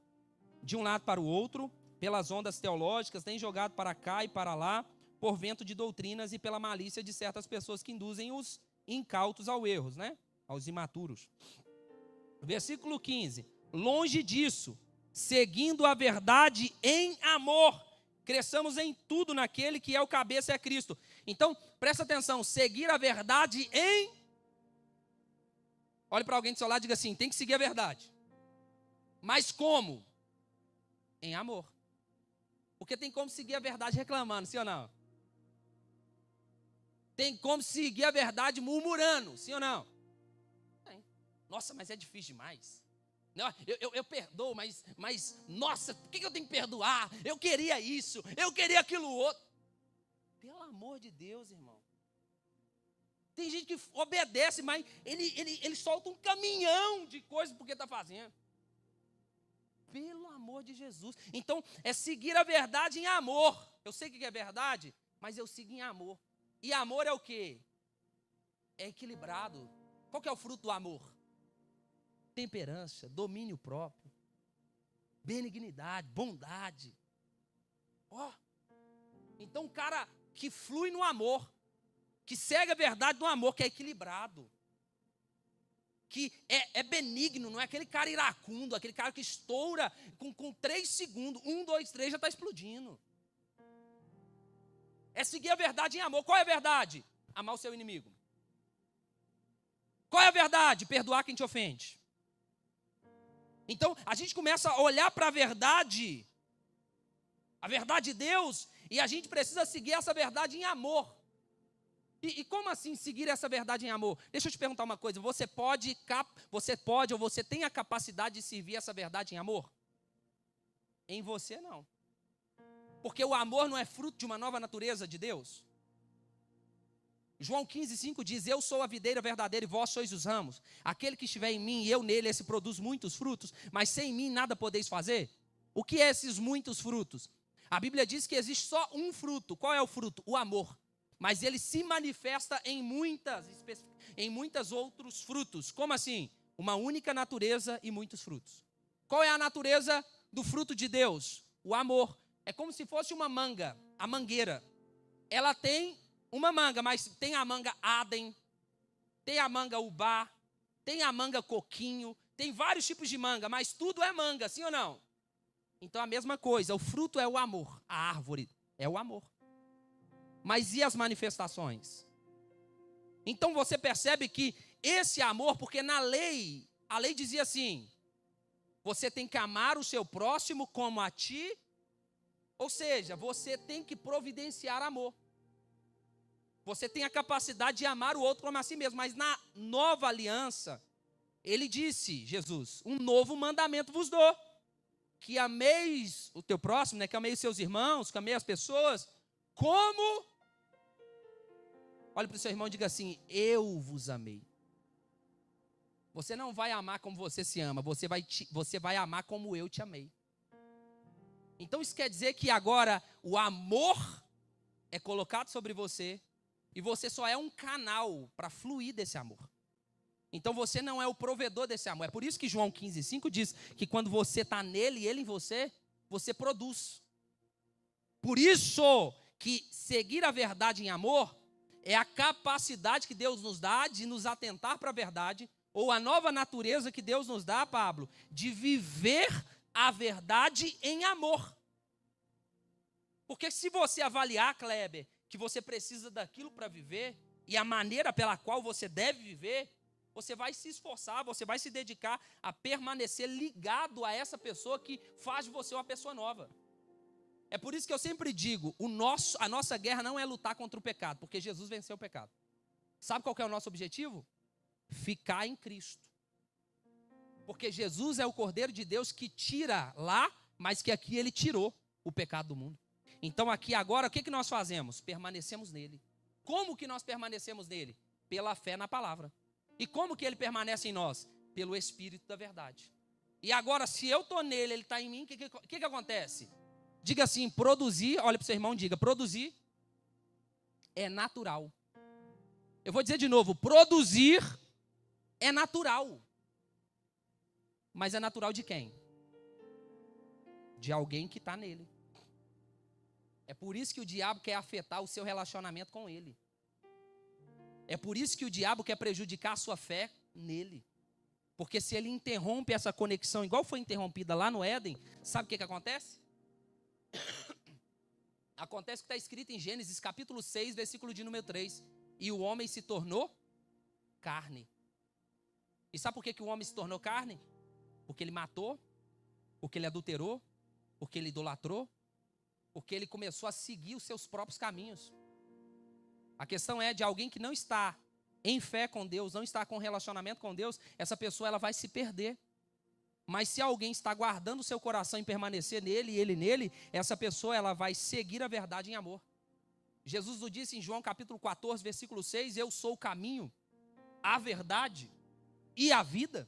de um lado para o outro, pelas ondas teológicas, nem jogado para cá e para lá, por vento de doutrinas e pela malícia de certas pessoas que induzem os incautos ao erro, né? Aos imaturos. Versículo 15. Longe disso, seguindo a verdade em amor, cresçamos em tudo naquele que é o cabeça, é Cristo. Então, presta atenção, seguir a verdade em... Olhe para alguém do seu lado e diga assim, tem que seguir a verdade. Mas como? Em amor. Porque tem como seguir a verdade reclamando, sim ou não? Tem como seguir a verdade murmurando, sim ou não? Tem. Nossa, mas é difícil demais. Não, eu perdoo, mas nossa, por que eu tenho que perdoar? Eu queria isso, eu queria aquilo outro. Pelo amor de Deus, irmão. Tem gente que obedece, mas ele solta um caminhão de coisas porque está fazendo. Pelo amor de Jesus. Então, é seguir a verdade em amor. Eu sei o que é verdade, mas eu sigo em amor. E amor é o quê? É equilibrado. Qual que é o fruto do amor? Temperança, domínio próprio, benignidade, bondade. Ó. Então, um cara que flui no amor, que segue a verdade no amor, que é equilibrado, que é benigno, não é aquele cara iracundo, aquele cara que estoura com 3 segundos, 1, 2, 3, já está explodindo. É seguir a verdade em amor. Qual é a verdade? Amar o seu inimigo. Qual é a verdade? Perdoar quem te ofende. Então, a gente começa a olhar para a verdade de Deus, e a gente precisa seguir essa verdade em amor. E como assim seguir essa verdade em amor? Deixa eu te perguntar uma coisa, você pode ou você tem a capacidade de servir essa verdade em amor? Em você não. Porque o amor não é fruto de uma nova natureza de Deus? João 15,5 diz, eu sou a videira verdadeira e vós sois os ramos. Aquele que estiver em mim e eu nele, esse produz muitos frutos, mas sem mim nada podeis fazer. O que é esses muitos frutos? A Bíblia diz que existe só um fruto. Qual é o fruto? O amor. Mas ele se manifesta em muitos outros frutos. Como assim? Uma única natureza e muitos frutos. Qual é a natureza do fruto de Deus? O amor. É como se fosse uma manga, a mangueira. Ela tem uma manga, mas tem a manga Adem, tem a manga Ubá, tem a manga Coquinho, tem vários tipos de manga, mas tudo é manga, sim ou não? Então a mesma coisa, o fruto é o amor, a árvore é o amor. Mas e as manifestações? Então você percebe que esse amor, porque na lei, a lei dizia assim, você tem que amar o seu próximo como a ti, ou seja, você tem que providenciar amor. Você tem a capacidade de amar o outro como a si mesmo, mas na nova aliança, ele disse, Jesus, um novo mandamento vos dou, que ameis o teu próximo, né, que ameis os seus irmãos, que ameis as pessoas, como... Olhe para o seu irmão e diga assim, eu vos amei. Você não vai amar como você se ama, você vai amar como eu te amei. Então isso quer dizer que agora o amor é colocado sobre você e você só é um canal para fluir desse amor. Então você não é o provedor desse amor. É por isso que João 15,5 diz que quando você está nele e ele em você, você produz. Por isso que seguir a verdade em amor é a capacidade que Deus nos dá de nos atentar para a verdade, ou a nova natureza que Deus nos dá, Pablo, de viver a verdade em amor. Porque se você avaliar, Kleber, que você precisa daquilo para viver, e a maneira pela qual você deve viver, você vai se esforçar, você vai se dedicar a permanecer ligado a essa pessoa que faz de você uma pessoa nova. É por isso que eu sempre digo, a nossa guerra não é lutar contra o pecado, porque Jesus venceu o pecado. Sabe qual que é o nosso objetivo? Ficar em Cristo. Porque Jesus é o Cordeiro de Deus que tira lá, mas que aqui ele tirou o pecado do mundo. Então aqui agora, o que nós fazemos? Permanecemos nele. Como que nós permanecemos nele? Pela fé na palavra. E como que ele permanece em nós? Pelo Espírito da verdade. E agora, se eu estou nele, ele está em mim, o que acontece? Diga assim, produzir, olha para o seu irmão e diga, produzir é natural. Eu vou dizer de novo, produzir é natural. Mas é natural de quem? De alguém que está nele. É por isso que o diabo quer afetar o seu relacionamento com ele. É por isso que o diabo quer prejudicar a sua fé nele. Porque se ele interrompe essa conexão, igual foi interrompida lá no Éden, sabe o que acontece? Acontece o que está escrito em Gênesis capítulo 6, versículo de número 3. E o homem se tornou carne. E sabe por que o homem se tornou carne? Porque ele matou, porque ele adulterou, porque ele idolatrou, porque ele começou a seguir os seus próprios caminhos. A questão é de alguém que não está em fé com Deus, não está com relacionamento com Deus, essa pessoa ela vai se perder. Mas se alguém está guardando o seu coração em permanecer nele e ele nele, essa pessoa ela vai seguir a verdade em amor. Jesus nos disse em João capítulo 14, versículo 6, eu sou o caminho, a verdade e a vida.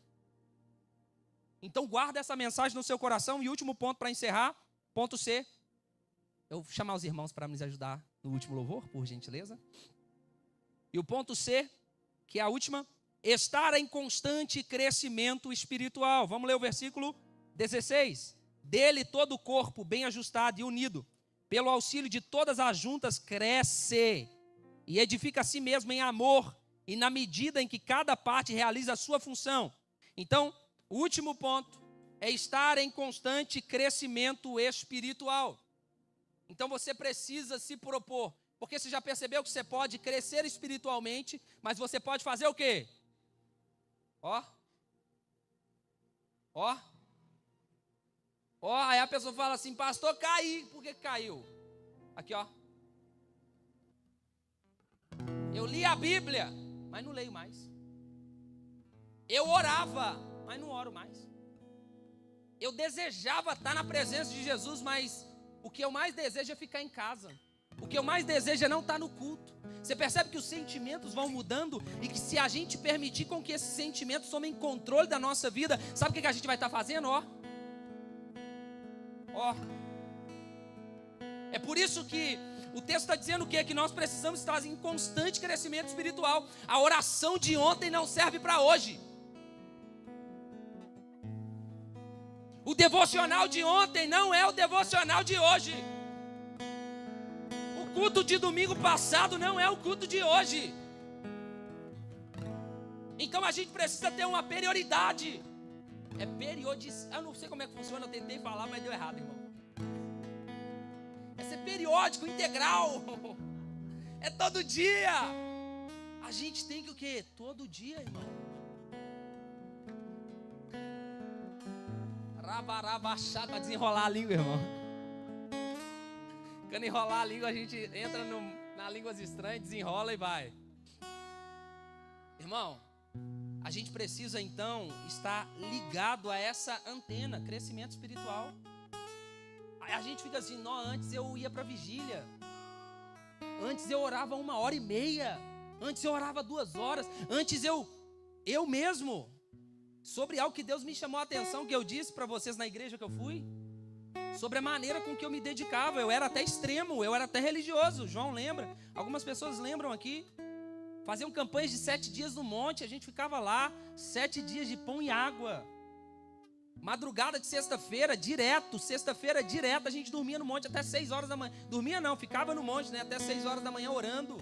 Então guarda essa mensagem no seu coração. E último ponto para encerrar, ponto C. Eu vou chamar os irmãos para nos ajudar no último louvor, por gentileza. E o ponto C, que é a última, estar em constante crescimento espiritual. Vamos ler o versículo 16. Dele todo o corpo bem ajustado e unido, pelo auxílio de todas as juntas, cresce e edifica a si mesmo em amor, e na medida em que cada parte realiza a sua função. Então, o último ponto é estar em constante crescimento espiritual. Então você precisa se propor, porque você já percebeu que você pode crescer espiritualmente, mas você pode fazer o quê? Ó, aí a pessoa fala assim, pastor, caí. Por que caiu? Aqui, ó. Eu li a Bíblia, mas não leio mais. Eu orava, mas não oro mais. Eu desejava estar na presença de Jesus, mas o que eu mais desejo é ficar em casa. O que eu mais desejo é não estar no culto. Você percebe que os sentimentos vão mudando e que se a gente permitir com que esses sentimentos tomem controle da nossa vida, sabe o que a gente vai estar fazendo? É por isso que o texto está dizendo o quê? Que nós precisamos estar em constante crescimento espiritual. A oração de ontem não serve para hoje. O devocional de ontem não é o devocional de hoje. O culto de domingo passado não é o culto de hoje. Então a gente precisa ter uma prioridade. É periodicidade. Eu não sei como é que funciona, eu tentei falar, mas deu errado, irmão. É ser periódico, integral. É todo dia. A gente tem que o quê? Todo dia, irmão. Rabarabachá, desenrolar a língua, irmão. Quando enrolar a língua, a gente entra na línguas estranhas, desenrola e vai. Irmão, a gente precisa então estar ligado a essa antena, crescimento espiritual. A gente fica assim, antes eu ia para vigília. Antes eu orava 1h30. Antes eu orava 2 horas. Antes eu mesmo, sobre algo que Deus me chamou a atenção, que eu disse para vocês na igreja que eu fui, sobre a maneira com que eu me dedicava. Eu era até extremo, eu era até religioso. João lembra, algumas pessoas lembram aqui. Faziam campanhas de 7 dias no monte, a gente ficava lá, 7 dias de pão e água. Madrugada de sexta-feira, direto, a gente dormia no monte até 6 horas da manhã. Dormia não, ficava no monte, né, até 6 horas da manhã orando.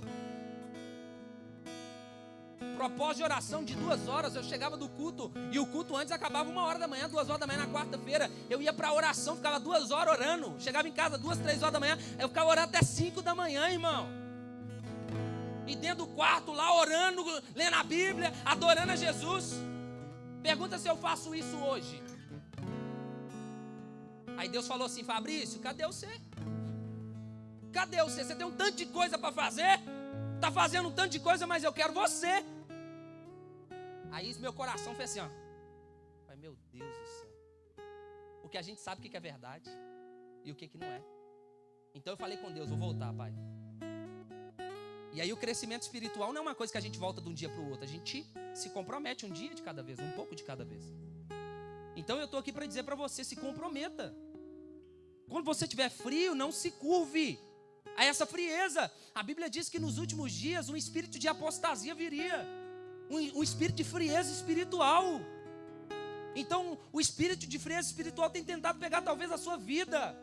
Propósito de oração de 2 horas, eu chegava do culto, e o culto antes acabava 1h da manhã, 2 horas da manhã na quarta-feira. Eu ia para a oração, ficava 2 horas orando. Chegava em casa 2, 3 horas da manhã, eu ficava orando até 5 da manhã, irmão. E dentro do quarto lá orando, lendo a Bíblia, adorando a Jesus. Pergunta se eu faço isso hoje. Aí Deus falou assim, Fabrício, cadê você? Cadê você? Você tem um tanto de coisa para fazer? Está fazendo um tanto de coisa, mas eu quero você. Aí meu coração fez assim, Ai, meu Deus do céu. Porque a gente sabe o que é verdade e o que não é. Então eu falei com Deus, vou voltar, Pai. E aí o crescimento espiritual não é uma coisa que a gente volta de um dia para o outro. A gente se compromete um dia de cada vez, um pouco de cada vez. Então eu estou aqui para dizer para você, se comprometa. Quando você estiver frio, não se curve a essa frieza. A Bíblia diz que nos últimos dias um espírito de apostasia viria, um espírito de frieza espiritual. Então o espírito de frieza espiritual tem tentado pegar talvez a sua vida.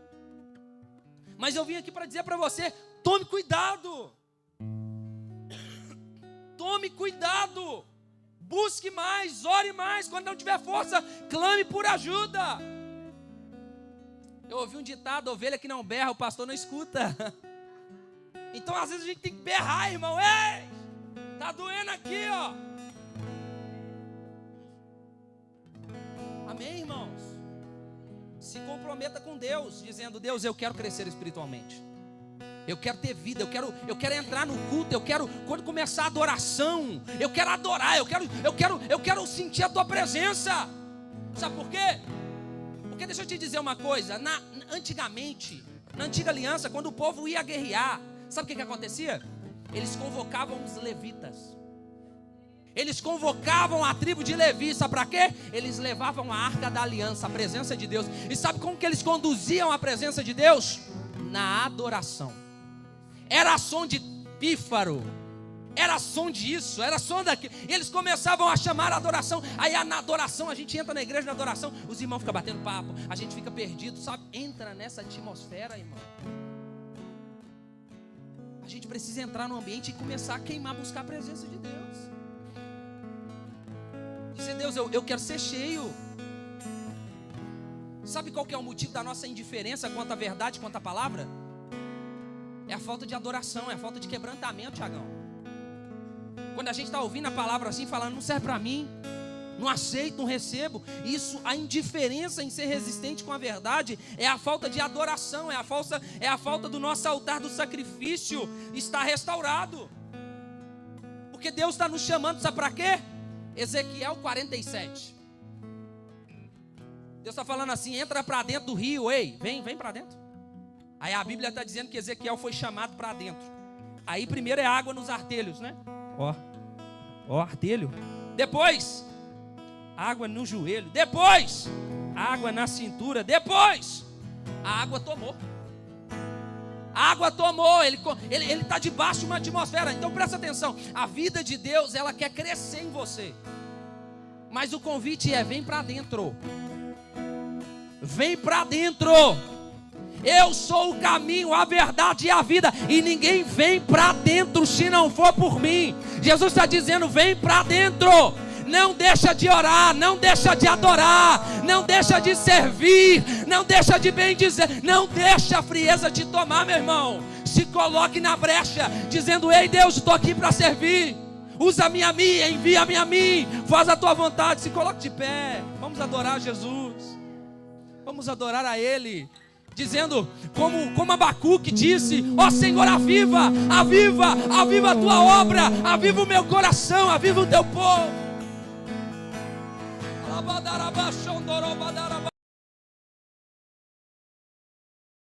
Mas eu vim aqui para dizer para você, tome cuidado. Tome cuidado. Busque mais, ore mais. Quando não tiver força, clame por ajuda. Eu ouvi um ditado: ovelha que não berra, o pastor não escuta. Então às vezes a gente tem que berrar, irmão. Ei, tá doendo aqui, ó. Amém, irmãos? Se comprometa com Deus, dizendo: Deus, eu quero crescer espiritualmente. Eu quero ter vida, eu quero entrar no culto, eu quero, quando começar a adoração, eu quero adorar, eu quero sentir a tua presença. Sabe por quê? Porque deixa eu te dizer uma coisa, antigamente, na antiga aliança, quando o povo ia guerrear, sabe o que acontecia? Eles convocavam os levitas. Eles convocavam a tribo de Levi, sabe para quê? Eles levavam a arca da aliança, a presença de Deus. E sabe como que eles conduziam a presença de Deus? Na adoração. Era som de pífaro, era som disso, era som daquilo. E eles começavam a chamar a adoração. Aí na adoração, a gente entra na igreja na adoração, os irmãos ficam batendo papo, a gente fica perdido, sabe? Entra nessa atmosfera, irmão. A gente precisa entrar no ambiente e começar a queimar, buscar a presença de Deus. Dizer: Deus, eu quero ser cheio. Sabe qual que é o motivo da nossa indiferença quanto à verdade, quanto à palavra? É a falta de adoração, é a falta de quebrantamento, Tiagão. Quando a gente está ouvindo a palavra assim, falando: não serve para mim, não aceito, não recebo. Isso, a indiferença em ser resistente com a verdade, é a falta de adoração, é a falta do nosso altar do sacrifício estar restaurado. Porque Deus está nos chamando, sabe para quê? Ezequiel 47. Deus está falando assim: entra para dentro do rio, ei, vem para dentro. Aí a Bíblia está dizendo que Ezequiel foi chamado para dentro. Aí primeiro é água nos artelhos, né? Ó, artelho. Depois, água no joelho. Depois, água na cintura. Depois, a água tomou. A água tomou, ele está debaixo de uma atmosfera. Então presta atenção, a vida de Deus, ela quer crescer em você. Mas o convite é: vem para dentro. Vem para dentro. Eu sou o caminho, a verdade e a vida, e ninguém vem para dentro se não for por mim. Jesus está dizendo: vem para dentro. Não deixa de orar, não deixa de adorar, não deixa de servir, não deixa de bendizer, não deixa a frieza te tomar, meu irmão. Se coloque na brecha, dizendo: ei Deus, estou aqui para servir. Usa-me a mim, envia-me a mim, faz a tua vontade. Se coloque de pé, vamos adorar Jesus. Vamos adorar a Ele, dizendo como Abacuque disse: ó Senhor, aviva a tua obra, aviva o meu coração, aviva o teu povo.